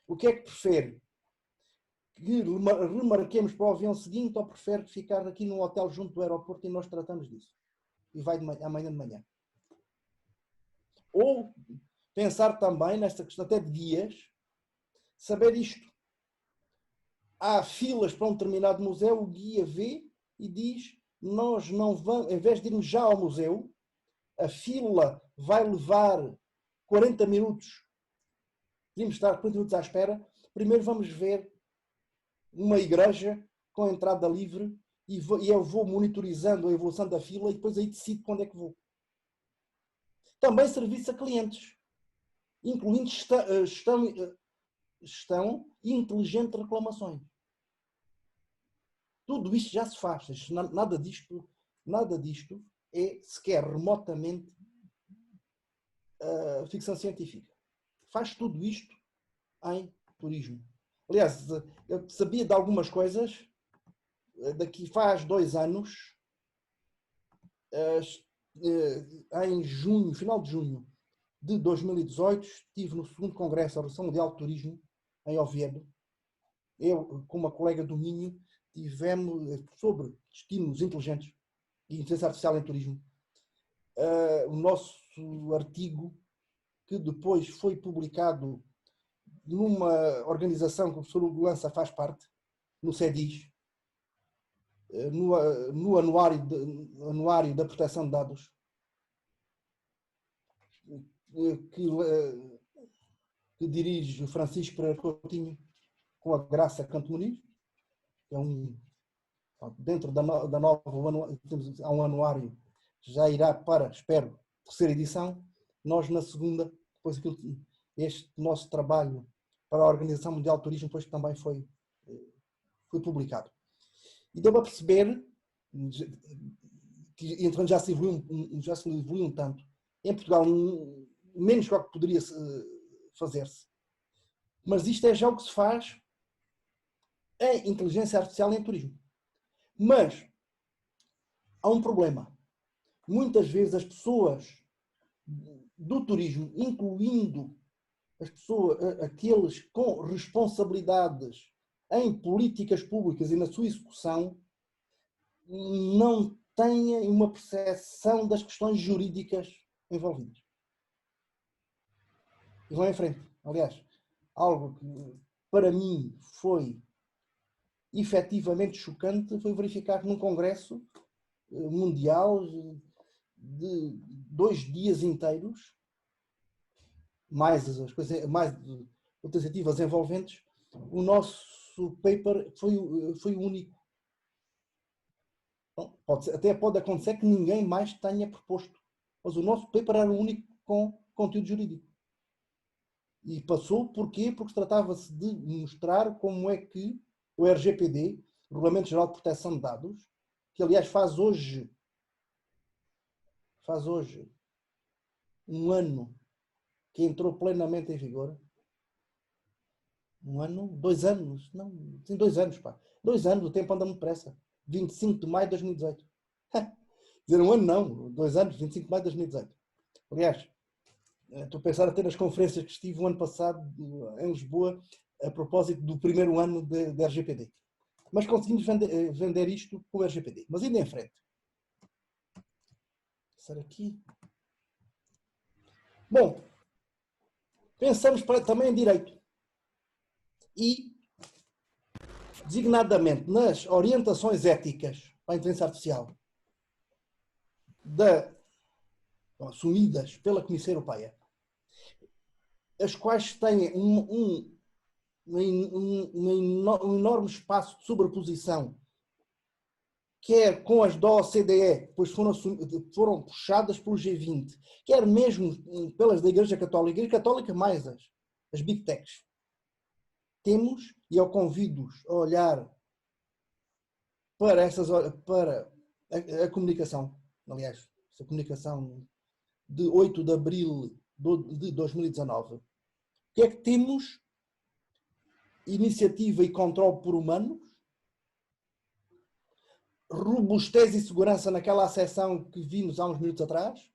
O que é que prefere? Que remarquemos para o avião seguinte ou prefere ficar aqui num hotel junto do aeroporto e nós tratamos disso? E vai amanhã de manhã. Ou pensar também nesta questão até de guias, saber isto. Há filas para um determinado museu, o guia vê e diz, nós não vamos, em vez de irmos já ao museu, a fila vai levar 40 minutos, podemos estar 40 minutos à espera, primeiro vamos ver uma igreja com entrada livre e eu vou monitorizando a evolução da fila e depois aí decido quando é que vou. Também serviço a clientes, incluindo gestão e inteligente reclamações. Tudo isto já se faz. Nada disto é sequer remotamente ficção científica. Faz tudo isto em turismo. Aliás, eu sabia de algumas coisas daqui faz 2 anos, em junho, final de junho de 2018, estive no 2º Congresso da Organização Mundial de Turismo, em Oviedo. Eu, com uma colega do Minho, tivemos sobre destinos inteligentes e inteligência artificial em turismo. O nosso artigo, que depois foi publicado numa organização que o professor Hugo Lança faz parte, no CEDIS, no Anuário da Proteção de Dados, que dirige o Francisco Pereira Coutinho, com a Graça Canto Muniz. É dentro da nova, há um anuário, já irá para, espero, 3ª edição. Nós na 2ª, depois este nosso trabalho para a Organização Mundial de Turismo, depois também foi publicado. E deu a perceber que então já se evoluiu um tanto. Em Portugal, menos do que poderia fazer-se. Mas isto é já o que se faz em inteligência artificial em turismo. Mas há um problema. Muitas vezes as pessoas do turismo, incluindo aqueles com responsabilidades em políticas públicas e na sua execução, não têm uma percepção das questões jurídicas envolvidas. E vão em frente. Aliás, algo que para mim foi efetivamente chocante foi verificar que num congresso mundial de 2 dias inteiros, mais outras ativas envolventes, o nosso paper foi o único Bom, até pode acontecer que ninguém mais tenha proposto. Mas o nosso paper era o único com conteúdo jurídico. E passou porquê? Porque tratava-se de mostrar como é que o RGPD, o Regulamento Geral de Proteção de Dados, que aliás faz hoje um ano que entrou plenamente em vigor. Um ano? 2 anos? Não, sim, 2 anos, pá. 2 anos, o tempo anda muito depressa. 25 de maio de 2018. Dizer um ano não, 2 anos, 25 de maio de 2018. Aliás, estou a pensar até nas conferências que estive o ano passado em Lisboa a propósito do primeiro ano de RGPD. Mas conseguimos vender isto com o RGPD. Mas ainda em frente. Será aqui? Bom, pensamos também em direito. E, designadamente, nas orientações éticas para a inteligência artificial assumidas pela Comissão Europeia, as quais têm um enorme espaço de sobreposição, quer com as da OCDE, pois foram puxadas pelo G20, quer mesmo pelas da Igreja Católica mais as Big Techs. Temos, e eu convido-os a olhar para a comunicação, aliás, essa comunicação de 8 de abril de 2019. O que é que temos? Iniciativa e controle por humanos, robustez e segurança naquela acessão que vimos há uns minutos atrás,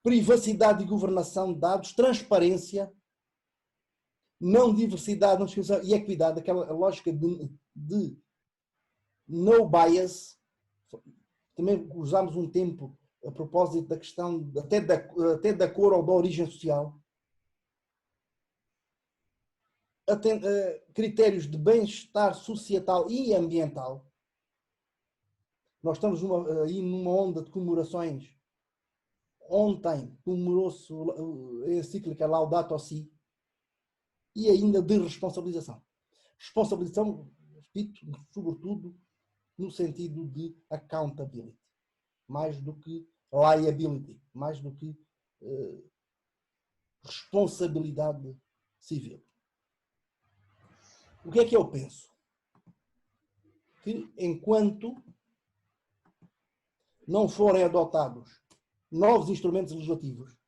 privacidade e governação de dados, transparência, não diversidade, não discriminação e equidade, aquela lógica de no bias. Também usámos um tempo a propósito da questão até da cor ou da origem social. Critérios de bem-estar societal e ambiental. Nós estamos aí numa onda de comemorações. Ontem comemorou-se a encíclica Laudato Si. E ainda de responsabilização. Responsabilização, repito, sobretudo no sentido de accountability. Mais do que liability. Mais do que responsabilidade civil. O que é que eu penso? Que enquanto não forem adotados novos instrumentos legislativos,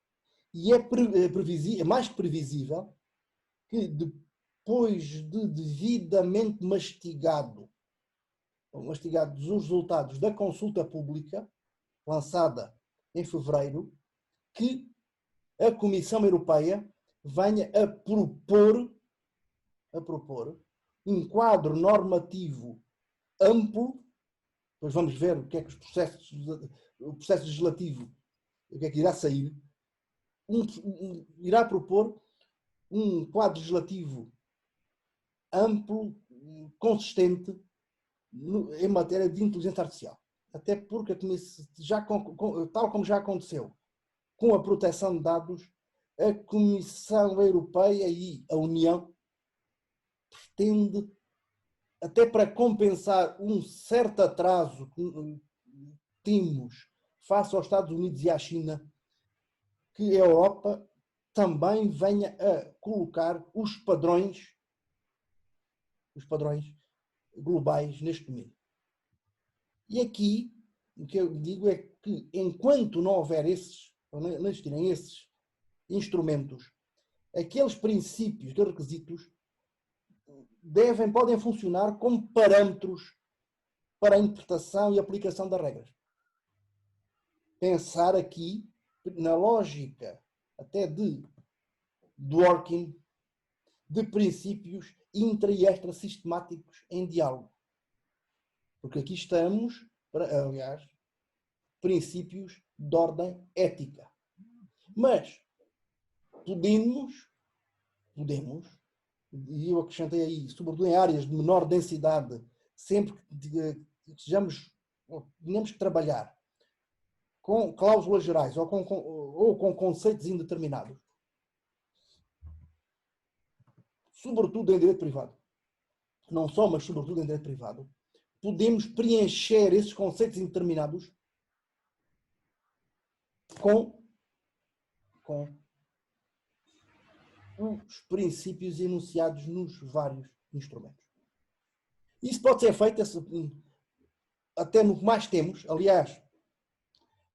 e é mais que previsível que depois de devidamente mastigados os resultados da consulta pública, lançada em fevereiro, que a Comissão Europeia venha a propor um quadro normativo amplo. Depois vamos ver o que é que o processo legislativo, o que é que irá sair, irá propor um quadro legislativo amplo, consistente em matéria de inteligência artificial. Até porque, tal como já aconteceu com a proteção de dados, a Comissão Europeia e a União pretende, até para compensar um certo atraso que temos face aos Estados Unidos e à China, que a Europa também venha a colocar os padrões globais neste domínio. E aqui, o que eu digo é que enquanto não houver não existirem esses instrumentos, aqueles princípios de requisitos podem funcionar como parâmetros para a interpretação e aplicação das regras. Pensar aqui na lógica até de working, de princípios intra e extra sistemáticos em diálogo. Porque aqui estamos, aliás, princípios de ordem ética. Mas podemos, e eu acrescentei aí, sobretudo em áreas de menor densidade, sempre que tenhamos que trabalhar com cláusulas gerais ou com conceitos indeterminados, sobretudo em direito privado, não só, mas sobretudo em direito privado, podemos preencher esses conceitos indeterminados com os princípios enunciados nos vários instrumentos. Isso pode ser feito até no que mais temos. Aliás,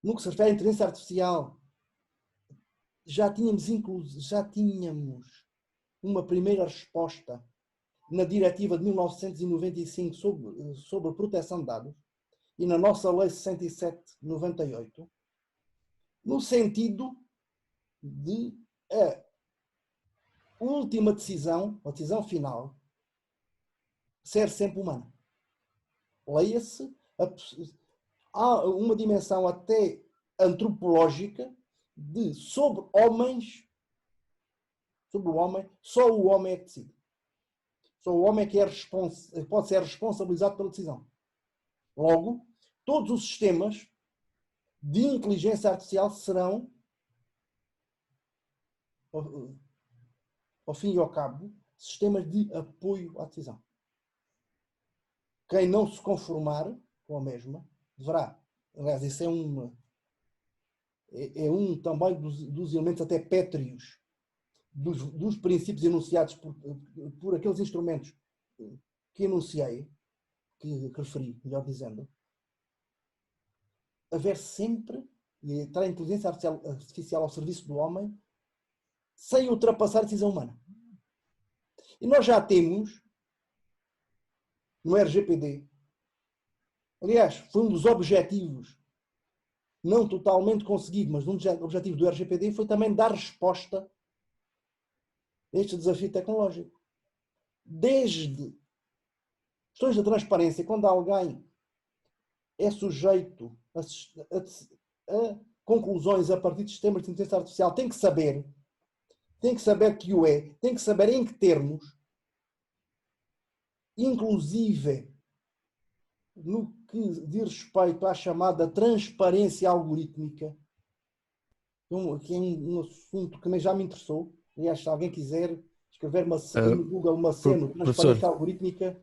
no que se refere à inteligência artificial, já tínhamos uma primeira resposta na diretiva de 1995 sobre a proteção de dados e na nossa lei 67/98, no sentido de a última decisão, a decisão final, ser sempre humana. Leia-se, há uma dimensão até antropológica de sobre homens, sobre o homem, só o homem é que decide. Só o homem é que pode ser responsabilizado pela decisão. Logo, todos os sistemas de inteligência artificial serão, ao fim e ao cabo, sistemas de apoio à decisão. Quem não se conformar com a mesma deverá. Aliás, isso é um também dos elementos até pétreos dos princípios enunciados por aqueles instrumentos que enunciei, que referi, melhor dizendo, haver sempre, e estar a inteligência artificial ao serviço do homem, sem ultrapassar a decisão humana. E nós já temos, no RGPD, aliás, foi um dos objetivos, não totalmente conseguido, mas um dos objetivos do RGPD foi também dar resposta a este desafio tecnológico. Desde questões da transparência, quando alguém é sujeito a conclusões a partir de sistemas de inteligência artificial, tem que saber que o é, tem que saber em que termos, inclusive no que diz respeito à chamada transparência algorítmica, que é um assunto que também já me interessou. Aliás, se alguém quiser escrever no Google uma cena, transparência algorítmica.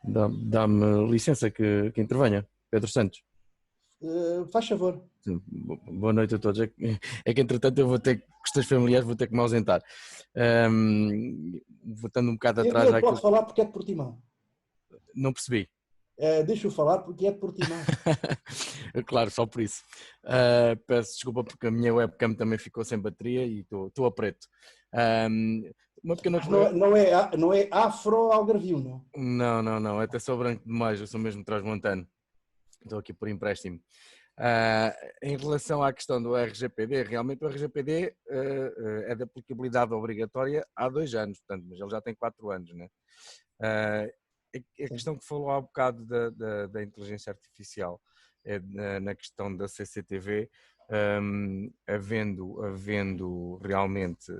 Dá-me licença que intervenha. Pedro Santos. Faz favor. Boa noite a todos. É que entretanto eu vou ter questões familiares, vou ter que me ausentar. Voltando um bocado atrás. Eu posso falar porque é de Portimão. Não percebi. Deixa-o falar porque é de Portimão. Claro, só por isso. Peço desculpa porque a minha webcam também ficou sem bateria e estou a preto. Uma pequena... não é afro-algarvio, não? Não, até sou branco demais, eu sou mesmo transmontano. Estou aqui por empréstimo. Em relação à questão do RGPD, realmente o RGPD é de aplicabilidade obrigatória há 2 anos, portanto, mas ele já tem 4 anos, né? A questão que falou há bocado da inteligência artificial é na questão da CCTV, havendo realmente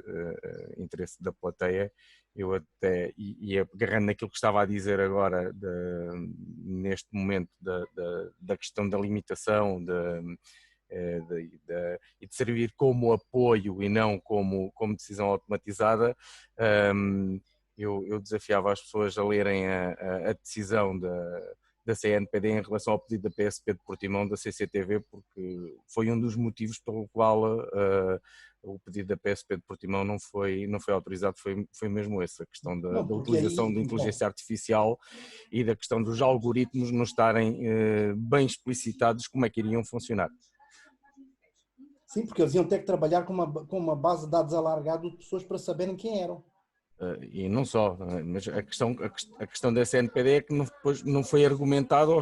interesse da plateia, eu até, e agarrando naquilo que estava a dizer agora, neste momento, da questão da limitação e de servir como apoio e não como decisão automatizada, eu desafiava as pessoas a lerem a decisão da CNPD em relação ao pedido da PSP de Portimão da CCTV, porque foi um dos motivos pelo qual o pedido da PSP de Portimão não foi autorizado, foi mesmo essa, a questão da utilização da inteligência artificial e da questão dos algoritmos não estarem bem explicitados como é que iriam funcionar. Sim, porque eles iam ter que trabalhar com uma base de dados alargada de pessoas para saberem quem eram. E não só, mas a questão da CNPD é que depois não foi argumentado ou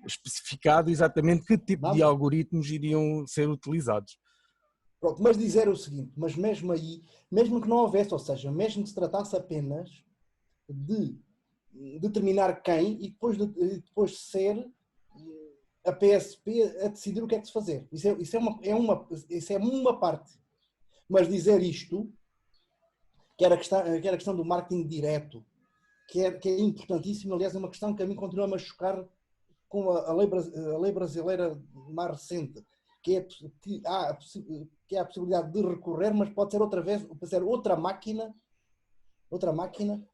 especificado exatamente que tipo de algoritmos iriam ser utilizados. Pronto, mas dizer o seguinte, mas mesmo aí, mesmo que não houvesse, ou seja, mesmo que se tratasse apenas de determinar quem e depois ser a PSP a decidir o que é que se fazer. Isso é uma parte. Mas dizer isto, que era a questão do marketing direto, que é importantíssimo, aliás, é uma questão que a mim continua a machucar com a lei brasileira mais recente, que há a possibilidade de recorrer, mas pode ser outra máquina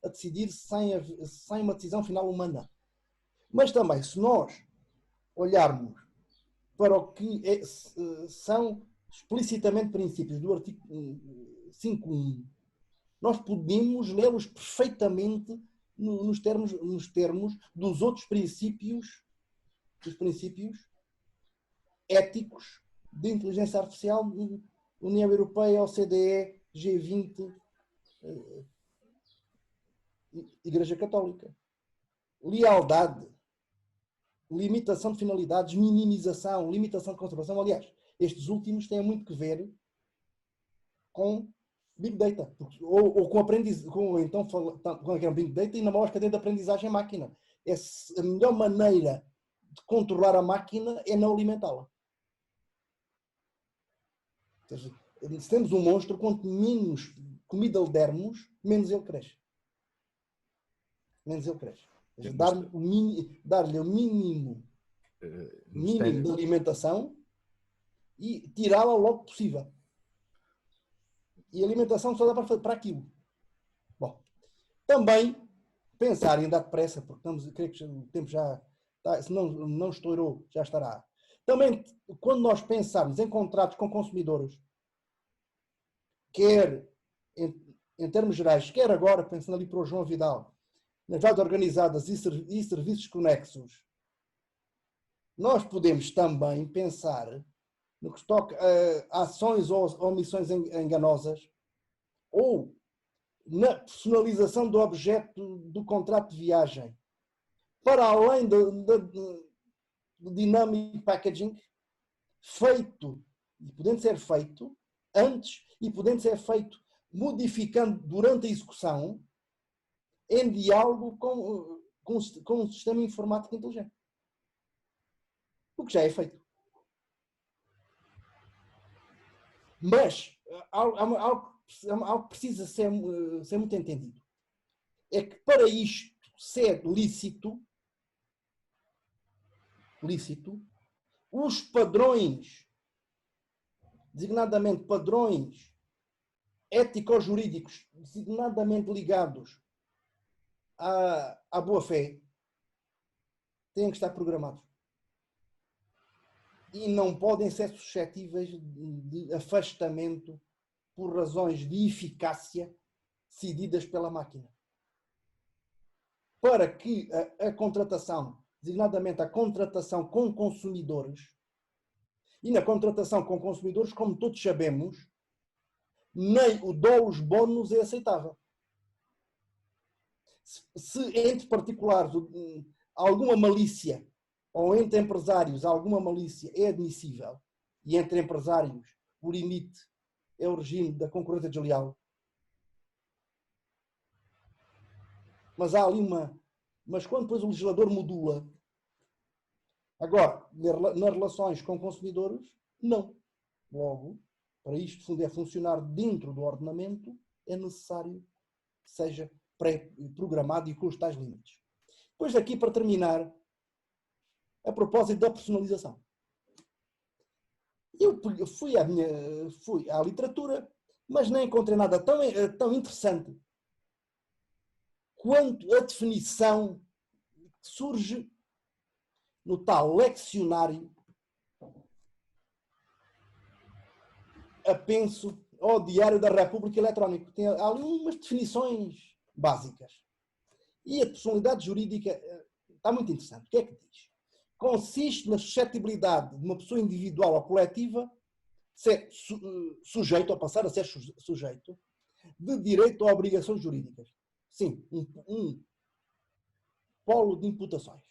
a decidir sem uma decisão final humana. Mas também, se nós olharmos para o que são explicitamente princípios do artigo 5.1, nós podemos lê-los perfeitamente nos termos dos outros princípios, dos princípios éticos de inteligência artificial, União Europeia, OCDE, G20, Igreja Católica. Lealdade, limitação de finalidades, minimização, limitação de conservação. Aliás, estes últimos têm muito que ver com Big Data, ou com Big Data e na maior cadeia de aprendizagem máquina. A melhor maneira de controlar a máquina é não alimentá-la. Ou seja, se temos um monstro, quanto menos comida lhe dermos, menos ele cresce. Menos ele cresce. Ou seja, dar-lhe o mínimo de alimentação e tirá-la logo possível. E a alimentação só dá para aquilo. Bom, também pensar em dar depressa, porque creio que o tempo já está, se não estourou, já estará. Também, quando nós pensarmos em contratos com consumidores, quer em termos gerais, quer agora, pensando ali para o João Vidal, nas vagas organizadas e serviços conexos, nós podemos também pensar no que toca a ações ou omissões enganosas, ou na personalização do objeto do contrato de viagem, para além do dynamic packaging, feito, e podendo ser feito antes, e podendo ser feito modificando durante a execução, em diálogo com um sistema informático inteligente. O que já é feito. Mas algo que precisa ser muito entendido é que para isto ser lícito, os padrões, designadamente padrões ético-jurídicos, designadamente ligados à boa-fé, têm que estar programados. E não podem ser suscetíveis de afastamento por razões de eficácia decididas pela máquina. Para que a contratação, designadamente a contratação com consumidores, e na contratação com consumidores, como todos sabemos, nem o dolus bonus é aceitável. Se entre particulares alguma malícia, ou entre empresários alguma malícia é admissível, e entre empresários o limite é o regime da concorrência desleal, mas há ali mas quando depois o legislador modula, agora, nas relações com consumidores, não. Logo, para isto funcionar dentro do ordenamento, é necessário que seja pré-programado e com os tais limites. Depois daqui, para terminar, a propósito da personalização. Eu fui à literatura, mas não encontrei nada tão interessante quanto a definição que surge no tal lecionário Apenso ao Diário da República Eletrónico. Tem ali umas definições básicas. E a personalidade jurídica está muito interessante. O que é que diz? Consiste na suscetibilidade de uma pessoa individual ou coletiva ser sujeito, ou passar a ser sujeito, de direito a obrigações jurídicas. Sim, um polo de imputações.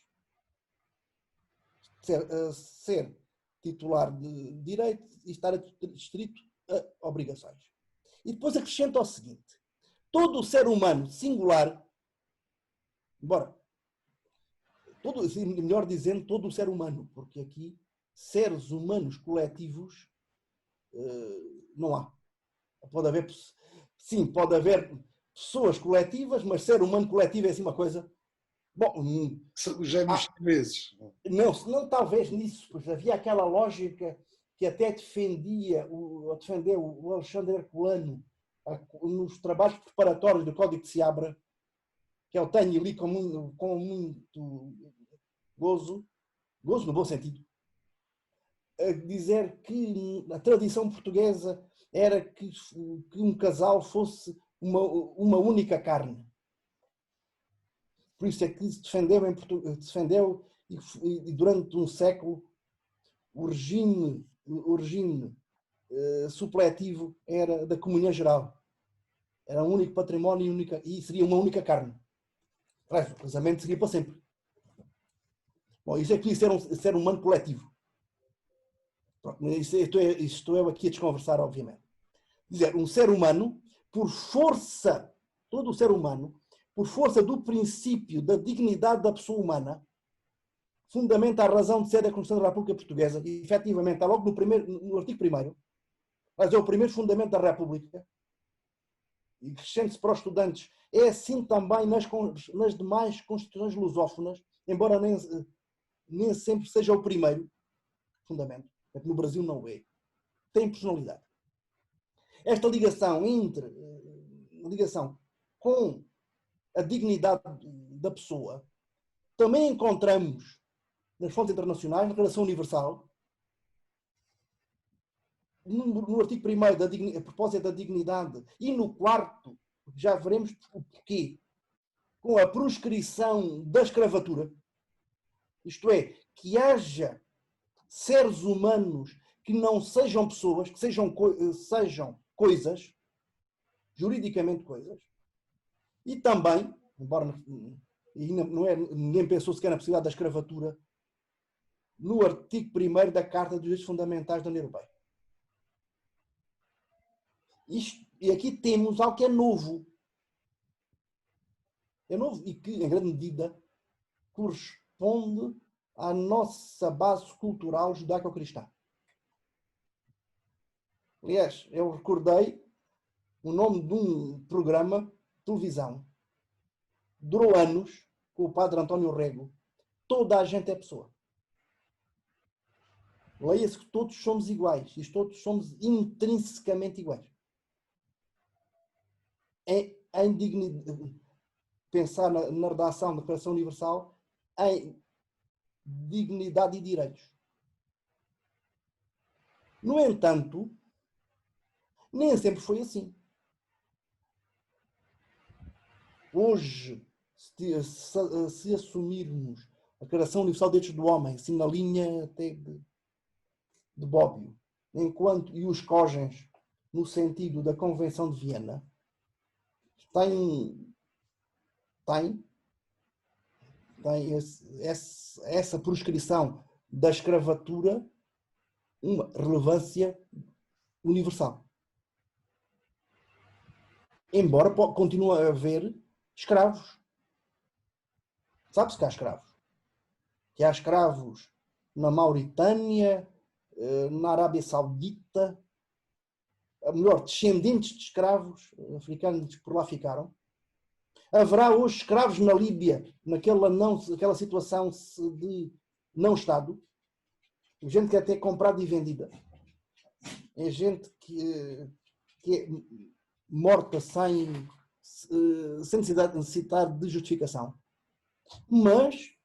Ser titular de direito e estar restrito a obrigações. E depois acrescenta o seguinte: todo o ser humano singular, melhor dizendo, todo o ser humano, porque aqui seres humanos coletivos não há. Pode haver pessoas coletivas, mas ser humano coletivo é assim uma coisa. Bom, os gêmeos chineses. Não talvez nisso, pois havia aquela lógica que até defendeu o Alexandre Herculano nos trabalhos preparatórios do Código de Seabra, que eu tenho ali com muito gozo no bom sentido, a dizer que a tradição portuguesa era que um casal fosse uma única carne. Por isso é que se defendeu e durante um século o regime supletivo era da comunhão geral. Era um único património e seria uma única carne. O casamento seria para sempre. Bom, isso é que isso era um ser humano coletivo. Estou eu aqui a desconversar, obviamente. Dizer, um ser humano, por força, todo o ser humano, por força do princípio da dignidade da pessoa humana, fundamenta a razão de ser da Constituição da República Portuguesa, e efetivamente está logo no artigo 1º, mas é o primeiro fundamento da República, e crescendo-se para os estudantes, é assim também nas demais constituições lusófonas, embora nem sempre seja o primeiro fundamento, no Brasil não é. Tem personalidade. Esta ligação com a dignidade da pessoa também encontramos nas fontes internacionais, na Declaração Universal, no artigo 1º, a propósito da dignidade, e no 4º, já veremos o porquê, com a proscrição da escravatura, isto é, que haja seres humanos que não sejam pessoas, que sejam coisas, juridicamente coisas, e também, embora ninguém pensou sequer na possibilidade da escravatura, no artigo 1º da Carta dos Direitos Fundamentais da União Europeia. E aqui temos algo que é novo. É novo e que, em grande medida, corresponde à nossa base cultural judaico-cristã. Aliás, eu recordei o nome de um programa de televisão. Durou anos, com o padre António Rego. Toda a gente é pessoa. Leia-se que todos somos iguais. E todos somos intrinsecamente iguais. Em dignidade, pensar na redação da Declaração Universal em dignidade e direitos. No entanto, nem sempre foi assim. Hoje, se assumirmos a Declaração Universal de Direitos do Homem, assim na linha até de Bobbio, e os cogens no sentido da Convenção de Viena, tem essa proscrição da escravatura uma relevância universal. Embora continue a haver escravos. Sabe-se que há escravos. Que há escravos na Mauritânia, na Arábia Saudita, melhor, descendentes de escravos africanos que por lá ficaram. Haverá hoje escravos na Líbia, naquela situação de não Estado. Gente que é até comprada e vendida. É gente que é morta sem necessitar de justificação. Mas,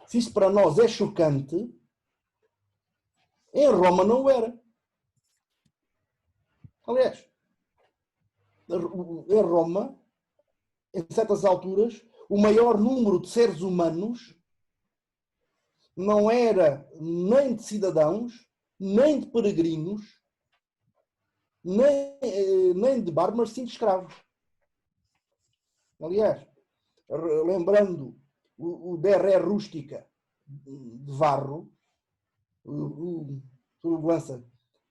se isso para nós é chocante, em Roma não era. Aliás, em Roma, em certas alturas, o maior número de seres humanos não era nem de cidadãos, nem de peregrinos, nem de bárbaros, sim de escravos. Aliás, lembrando o DRE rústica de Varro, o Lança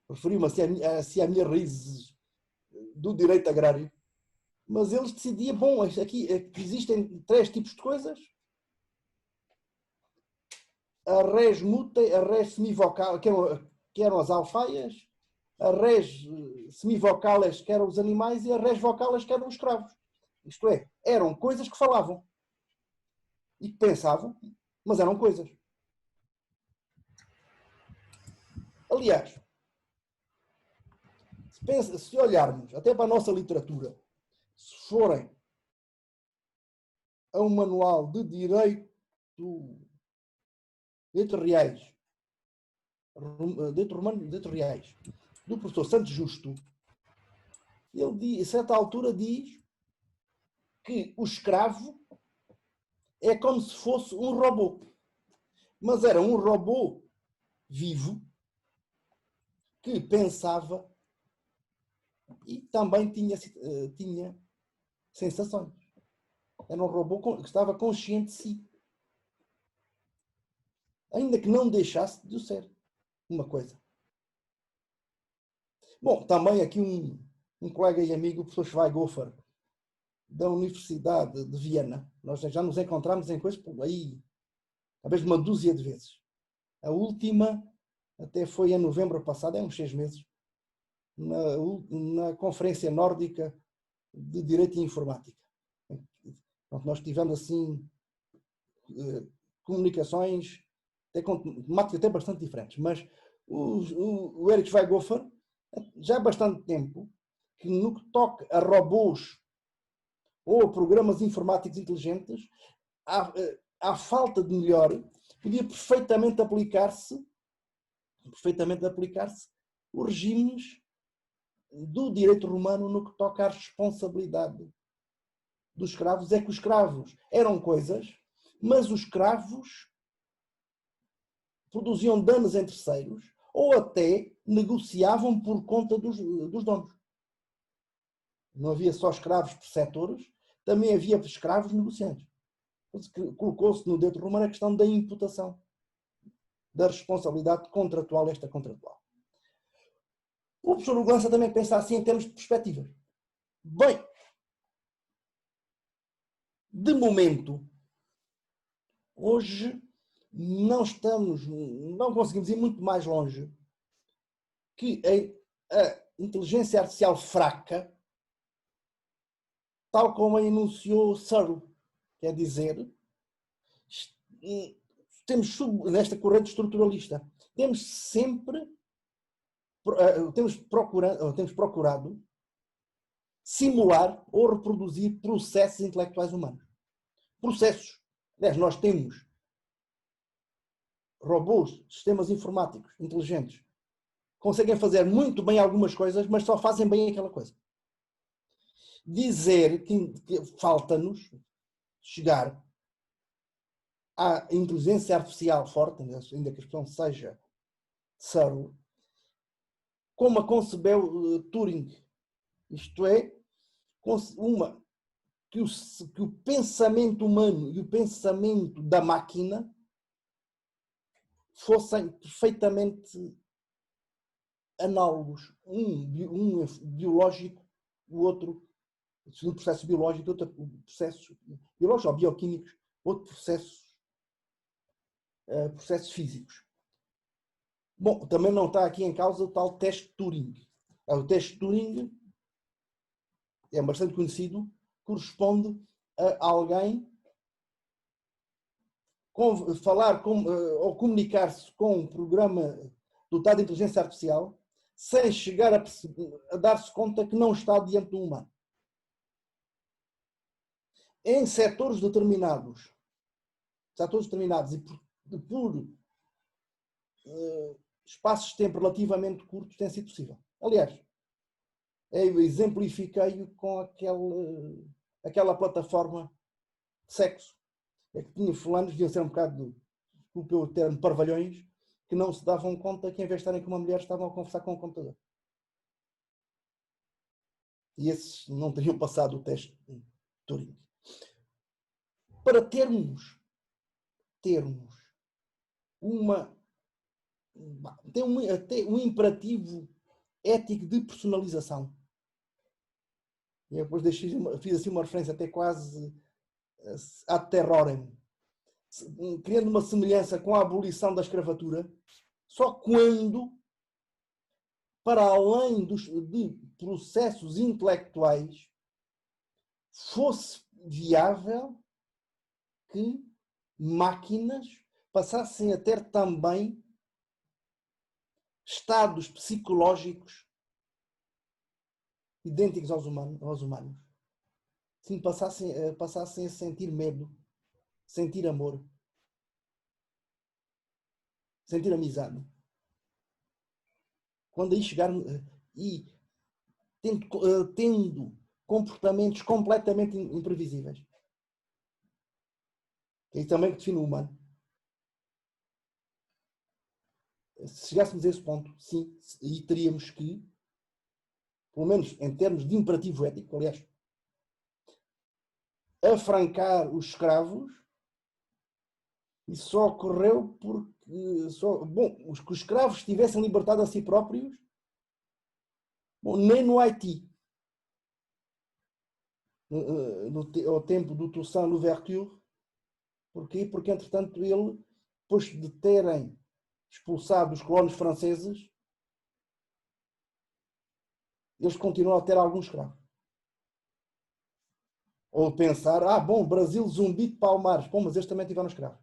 referiu-me a minhas raízes do direito agrário, mas eles decidiam, bom, aqui existem 3 tipos de coisas: a res mute, a res semivocal, que eram as alfaias, a res semivocales, que eram os animais, e a res vocales, que eram os escravos. Isto é, eram coisas que falavam e que pensavam, mas eram coisas. Aliás, se olharmos até para a nossa literatura, se forem a um manual de direito reais, direito reais, do professor Santos Justo, ele, a certa altura, diz que o escravo é como se fosse um robô, mas era um robô vivo que pensava e também tinha sensações. Era um robô que estava consciente de si. Ainda que não deixasse de ser uma coisa. Bom, também aqui um colega e amigo, o professor Schweighofer, da Universidade de Viena. Nós já nos encontramos em coisas por aí, talvez uma dúzia de vezes. A última até foi em novembro passado, uns 6 meses, na Conferência Nórdica de Direito e Informática. Nós tivemos assim comunicações com temáticas até bastante diferentes, mas o Erich Schweighofer, já há bastante tempo, que no que toca a robôs ou a programas informáticos inteligentes, à falta de melhor, podia perfeitamente aplicar-se os regimes do direito romano no que toca à responsabilidade dos escravos. É que os escravos eram coisas, mas os escravos produziam danos em terceiros ou até negociavam por conta dos donos. Não havia só escravos preceptores, também havia escravos negociantes. Colocou-se no direito romano a questão da imputação, da responsabilidade contratual e extracontratual. O professor Ugança também pensa assim em termos de perspectivas. Bem, de momento, hoje não conseguimos ir muito mais longe que a inteligência artificial fraca, tal como a enunciou Searle, quer dizer, nesta corrente estruturalista, temos procurado simular ou reproduzir processos intelectuais humanos. Processos. Aliás, nós temos robôs, sistemas informáticos inteligentes, conseguem fazer muito bem algumas coisas, mas só fazem bem aquela coisa. Dizer que falta-nos chegar à inteligência artificial forte, ainda que a expressão seja Searle, como a concebeu Turing. Isto é, que o pensamento humano e o pensamento da máquina fossem perfeitamente análogos. Um biológico, o outro um processo biológico, outro processo biológico ou bioquímicos, outro processos físicos. Bom, também não está aqui em causa o tal teste de Turing. O teste de Turing é bastante conhecido, corresponde a alguém falar ou comunicar-se com um programa dotado de inteligência artificial sem chegar a dar-se conta que não está diante do humano. Em setores determinados e por espaços de tempo relativamente curtos tem sido possível. Aliás, eu exemplifiquei-o com aquela plataforma de sexo. É que tinha fulanos, deviam ser um bocado, desculpe o termo, parvalhões, que não se davam conta que em vez de estarem com uma mulher estavam a conversar com um computador. E esses não teriam passado o teste de Turing. Para termos até um imperativo ético de personalização. E eu depois fiz assim uma referência até quase ad terrorem, criando uma semelhança com a abolição da escravatura, só quando, para além de processos intelectuais, fosse viável que máquinas passassem a ter também estados psicológicos idênticos aos humanos. Sim, passassem a sentir medo, sentir amor, sentir amizade, quando aí chegar e tendo comportamentos completamente imprevisíveis. É também que define o humano. Se chegássemos a esse ponto, sim, aí teríamos que, pelo menos em termos de imperativo ético, aliás, afrancar os escravos, e só ocorreu porque que os escravos tivessem libertado a si próprios, nem no Haiti, ao tempo do Toussaint Louverture. Porquê? Porque, entretanto, ele, depois de terem expulsado os colonos franceses, eles continuam a ter alguns escravos. Ou pensar, bom, Brasil, Zumbi de Palmares, bom, mas eles também tiveram escravos.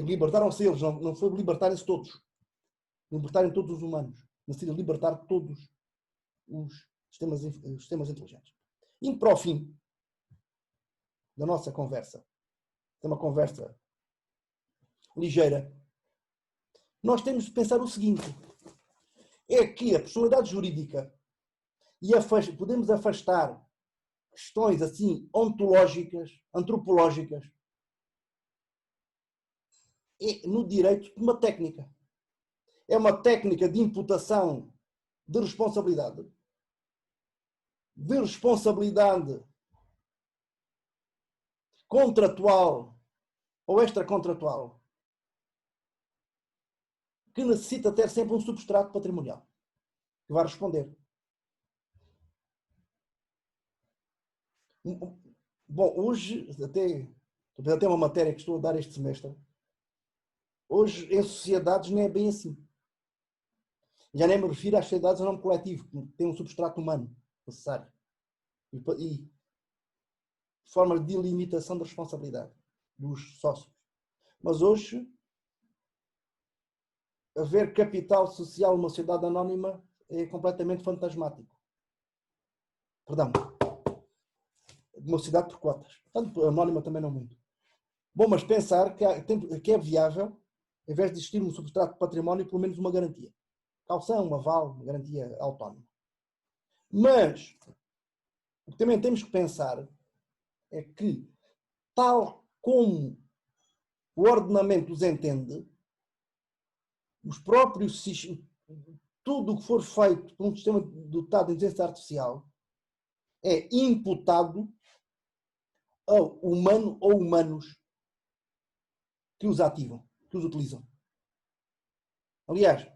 Libertaram-se eles, não foi libertarem-se todos. Libertarem todos os humanos. Mas sim libertar todos os sistemas inteligentes. Indo para o fim da nossa conversa, é uma conversa ligeira, nós temos de pensar o seguinte, é que a personalidade jurídica, e podemos afastar questões assim ontológicas, antropológicas, é no direito de uma técnica. É uma técnica de imputação de responsabilidade contratual ou extracontratual, que necessita ter sempre um substrato patrimonial que vai responder. Bom, hoje, até uma matéria que estou a dar este semestre, hoje em sociedades não é bem assim. Já nem me refiro às sociedades a nome coletivo, que tem um substrato humano necessário. E formas de limitação da responsabilidade dos sócios. Mas hoje, haver capital social numa sociedade anónima é completamente fantasmático. Perdão. Uma sociedade por cotas. Portanto, anónima também não muito. Bom, mas pensar que é viável, em vez de existir um substrato de património, pelo menos uma garantia. Caução, um aval, uma garantia autónoma. Mas, o que também temos que pensar é que, tal como o ordenamento os entende, os próprios, tudo o que for feito por um sistema dotado de inteligência artificial é imputado ao humano ou humanos que os ativam, que os utilizam. Aliás,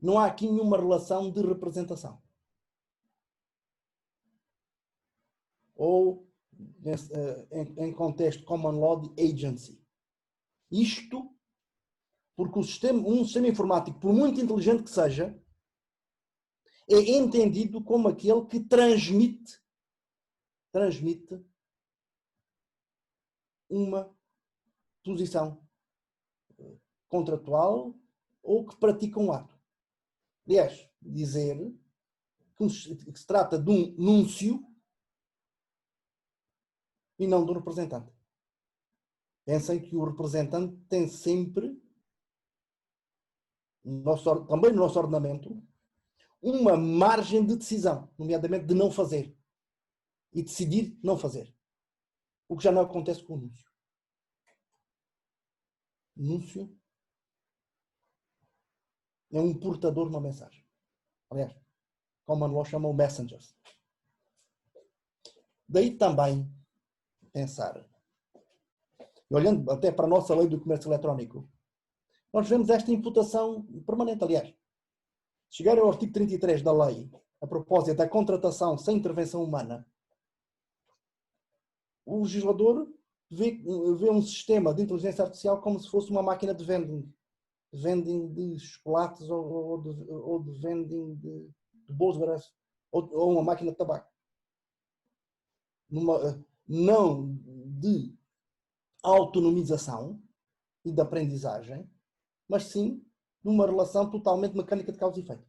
não há aqui nenhuma relação de representação. Ou, em contexto common law, de agency. Isto porque um sistema informático, por muito inteligente que seja, é entendido como aquele que transmite uma posição contratual ou que pratica um ato. Aliás, dizer que se trata de um núncio e não de um representante. Pensem que o representante tem sempre, também no nosso ordenamento, uma margem de decisão, nomeadamente de não fazer e decidir não fazer. O que já não acontece com o núncio. O núncio é um portador de uma mensagem. Aliás, Common Law chama o messengers. Daí também pensar, olhando até para a nossa lei do comércio eletrónico, nós vemos esta imputação permanente. Aliás, chegar ao artigo 33 da lei, a propósito da contratação sem intervenção humana, o legislador vê um sistema de inteligência artificial como se fosse uma máquina de vending de chocolates ou de vending de bolsas ou uma máquina de tabaco. Não de autonomização e de aprendizagem, mas sim numa relação totalmente mecânica de causa e efeito.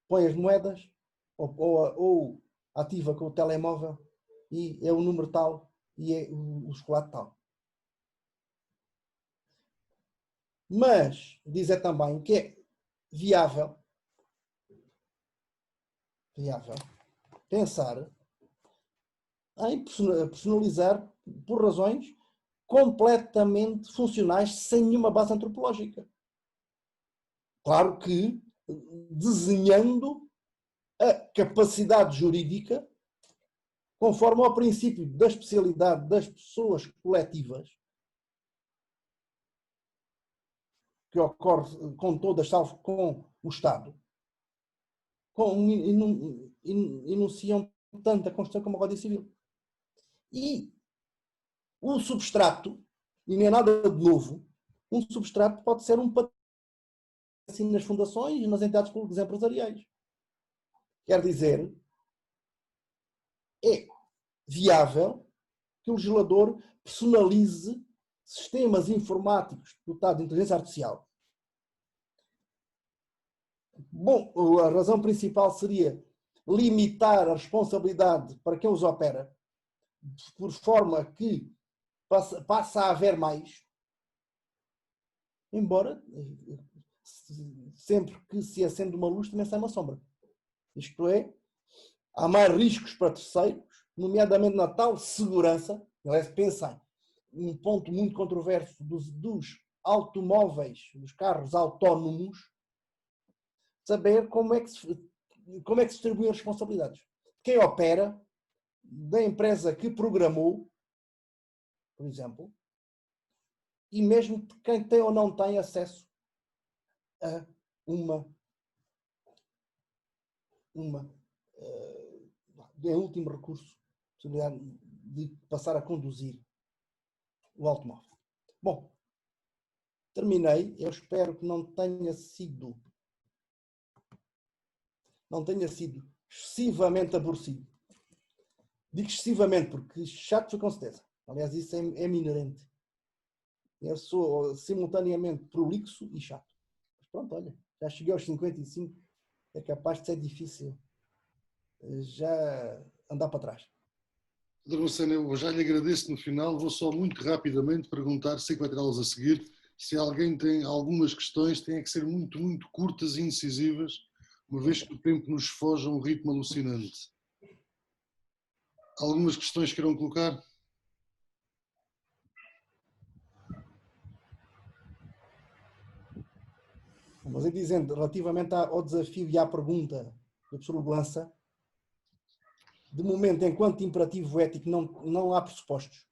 Põe as moedas ou ativa com o telemóvel e é o número tal e é o chocolate tal. Mas dizer também que é viável pensar em personalizar por razões completamente funcionais, sem nenhuma base antropológica. Claro que desenhando a capacidade jurídica conforme ao princípio da especialidade das pessoas coletivas, que ocorre com todas, salvo com o Estado, enunciam tanto a Constituição como a Código Civil. E o substrato, e nem é nada de novo, um substrato pode ser um patrimônio assim, nas fundações e nas entidades públicas empresariais. Quer dizer, é viável que o legislador personalize sistemas informáticos dotados de inteligência artificial. Bom, a razão principal seria limitar a responsabilidade para quem os opera, por forma que passa a haver mais, embora sempre que se acende uma luz também sai uma sombra. Isto é, há mais riscos para terceiros, nomeadamente na tal segurança. Aliás, pensem, um ponto muito controverso dos automóveis, dos carros autónomos, saber como é que se distribuem as responsabilidades. Quem opera, da empresa que programou, por exemplo, e mesmo de quem tem ou não tem acesso a em último recurso, possibilidade de passar a conduzir o automóvel. Bom, terminei. Eu espero que não tenha sido excessivamente aborrecido. Digo excessivamente porque chato foi com certeza. Aliás, isso é-me inerente. Eu sou simultaneamente prolixo e chato. Mas pronto, olha, já cheguei aos 55, é capaz de ser difícil já andar para trás. Dr. Marcelo, eu já lhe agradeço no final. Vou só muito rapidamente perguntar, sei que vai tirá-las a seguir, se alguém tem algumas questões, têm que ser muito, muito curtas e incisivas, uma vez que o tempo nos foge a um ritmo alucinante. Algumas questões que irão colocar? Mas eu dizendo, relativamente ao desafio e à pergunta do professor Lança, de momento, enquanto imperativo ético, não há pressupostos.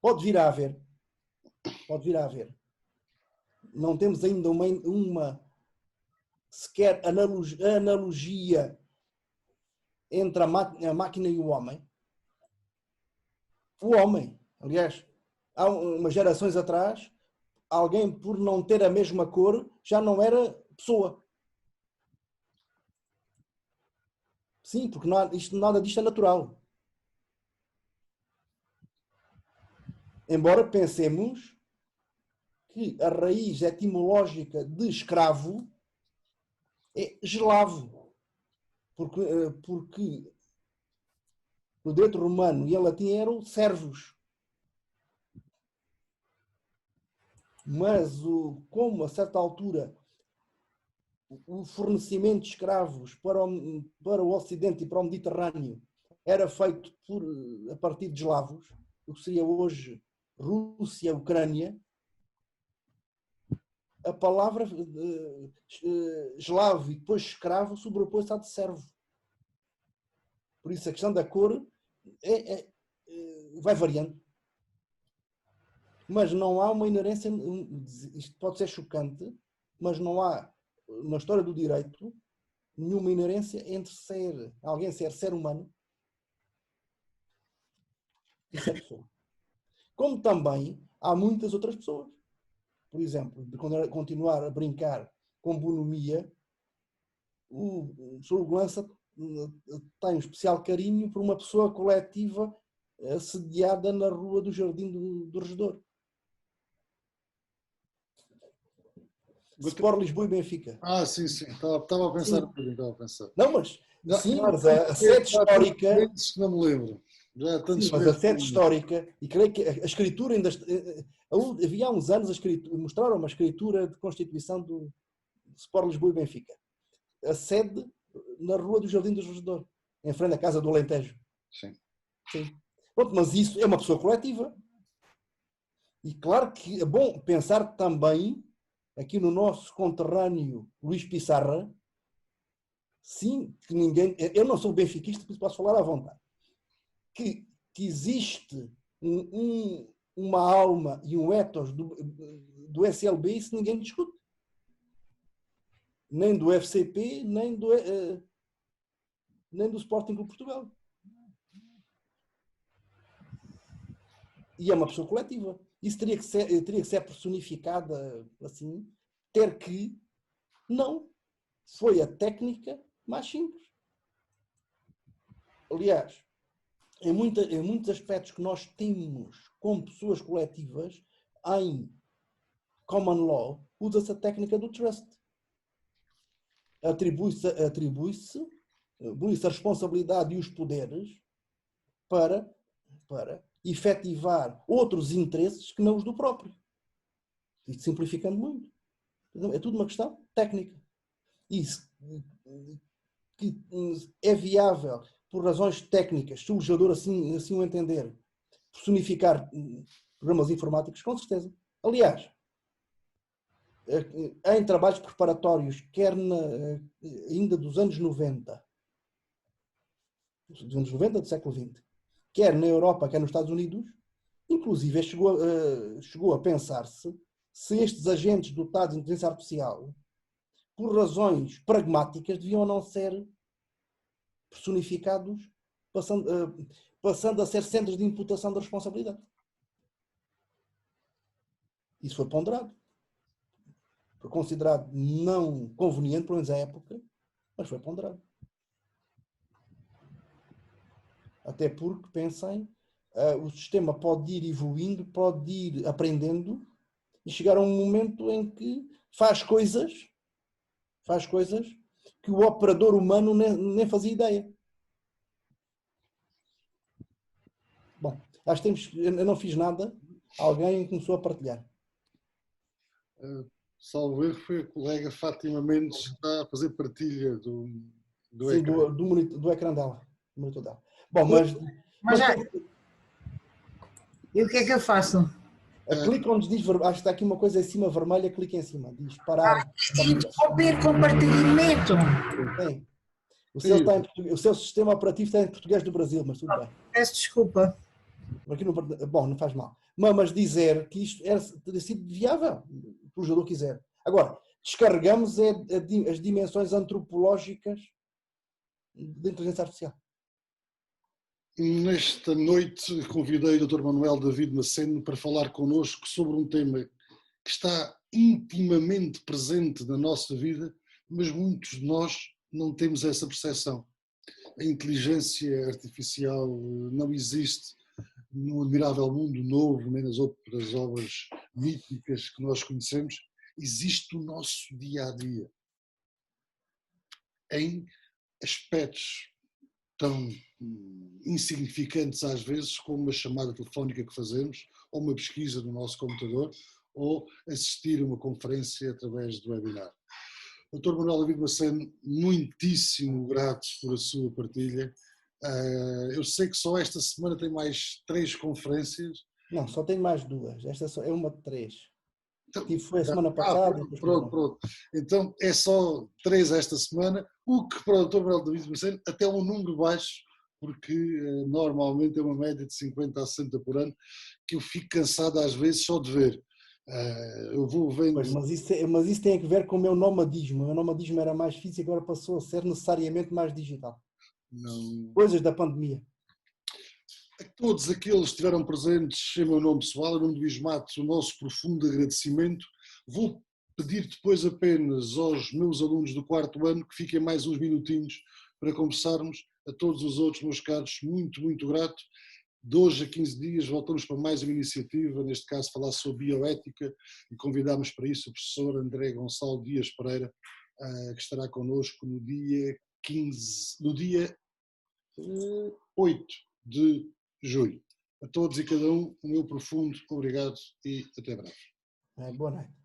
Pode vir a haver. Não temos ainda uma sequer analogia entre a máquina e o homem. O homem, aliás, há umas gerações atrás, alguém por não ter a mesma cor já não era pessoa. Sim, porque nada disto é natural. Embora pensemos que a raiz etimológica de escravo é eslavo, porque no direito romano e em latim eram servos. Mas como a certa altura o fornecimento de escravos para o Ocidente e para o Mediterrâneo era feito a partir de eslavos, o que seria hoje Rússia, Ucrânia, a palavra eslavo e depois escravo sobrepôs-se à de servo. Por isso a questão da cor vai variando. Mas não há uma inerência, isto pode ser chocante, mas não há, na história do direito, nenhuma inerência entre alguém ser humano e ser pessoa. Como também há muitas outras pessoas. Por exemplo, de continuar a brincar com bonomia, o Sr. Lança tem um especial carinho por uma pessoa coletiva assediada na rua do Jardim do Regedor. Sport Lisboa e Benfica. Sim. Estava a pensar. Sim. Estava a pensar. Não, mas sim, mas a sede histórica. Não me lembro. Já há tantos Sim, mas a meses. sede histórica, e creio que a escritura ainda. Havia há uns anos mostraram uma escritura de constituição do Sport Lisboa e Benfica. A sede na Rua do Jardim do Regedor, em frente à Casa do Alentejo. Sim. Sim. Pronto, mas isso é uma pessoa coletiva. E claro que é bom pensar também aqui no nosso conterrâneo Luís Pissarra. Sim, que ninguém. Eu não sou benfiquista, por isso posso falar à vontade. Que existe uma alma e um ethos do SLB, isso ninguém discute. Nem do FCP, nem do Sporting Clube Portugal. E é uma pessoa coletiva. Isso teria que ser personificada assim, ter que. Não. Foi a técnica mais simples. Aliás, em muitos aspectos que nós temos como pessoas coletivas, em common law, usa-se a técnica do trust. Atribui-se a responsabilidade e os poderes para efetivar outros interesses que não os do próprio. Isto simplificando muito. É tudo uma questão técnica. Isso que é viável por razões técnicas, se o legislador assim o entender, personificar programas informáticos, com certeza. Aliás, em trabalhos preparatórios, quer ainda dos anos 90, do século XX, quer na Europa, quer nos Estados Unidos, inclusive chegou a pensar-se se estes agentes dotados de inteligência artificial, por razões pragmáticas, deviam ou não ser personificados, passando a ser centros de imputação da responsabilidade. Isso foi ponderado. Foi considerado não conveniente, pelo menos à época, mas foi ponderado. Até porque, pensem, o sistema pode ir evoluindo, pode ir aprendendo e chegar a um momento em que faz coisas que o operador humano nem fazia ideia. Bom, acho que eu não fiz nada, alguém começou a partilhar. Salvo erro, foi a colega Fátima Mendes que está a fazer partilha do Sim, ecrã. do ecrã dela, do monitor dela. Bom, mas E o que é que eu faço? clica onde diz, acho que está aqui uma coisa em cima vermelha, clica em cima, diz parar. Interromper compartilhamento. Sim. O seu sistema operativo está em português do Brasil, mas tudo bem. Peço desculpa. Aqui bom, não faz mal. Mas dizer que isto teria sido viável, o jogador quiser. Agora, descarregamos as dimensões antropológicas da inteligência artificial. Nesta noite convidei o Dr. Manuel David Maceno para falar connosco sobre um tema que está intimamente presente na nossa vida, mas muitos de nós não temos essa percepção. A inteligência artificial não existe no admirável mundo novo, nem nas outras obras míticas que nós conhecemos, existe o nosso dia-a-dia. Em aspectos tão insignificantes às vezes como uma chamada telefónica que fazemos, ou uma pesquisa no nosso computador, ou assistir a uma conferência através do webinar. Dr. Manuel David Maceno, muitíssimo grato por a sua partilha. Eu sei que só esta semana tem mais 3 conferências. Não, só tenho mais 2. Esta é uma de 3. Então, foi a semana passada. Pronto. Então é só 3 esta semana, o que para o Dr. Manuel David Maceno até um número baixo, porque normalmente é uma média de 50 a 60 por ano, que eu fico cansado às vezes só de ver. Eu vou vendo. Pois, mas isso tem a ver com o meu nomadismo. O meu nomadismo era mais físico e agora passou a ser necessariamente mais digital. Não. Coisas da pandemia. A todos aqueles que estiveram presentes em meu nome pessoal, em nome do Luís Matos, o nosso profundo agradecimento. Vou pedir depois apenas aos meus alunos do 4º ano que fiquem mais uns minutinhos para conversarmos. A todos os outros, meus caros, muito, muito grato. De hoje a 15 dias voltamos para mais uma iniciativa, neste caso falar sobre bioética, e convidamos para isso o professor André Gonçalo Dias Pereira, que estará connosco no dia 8 de julho. A todos e cada um, o meu profundo obrigado e até breve. Boa noite.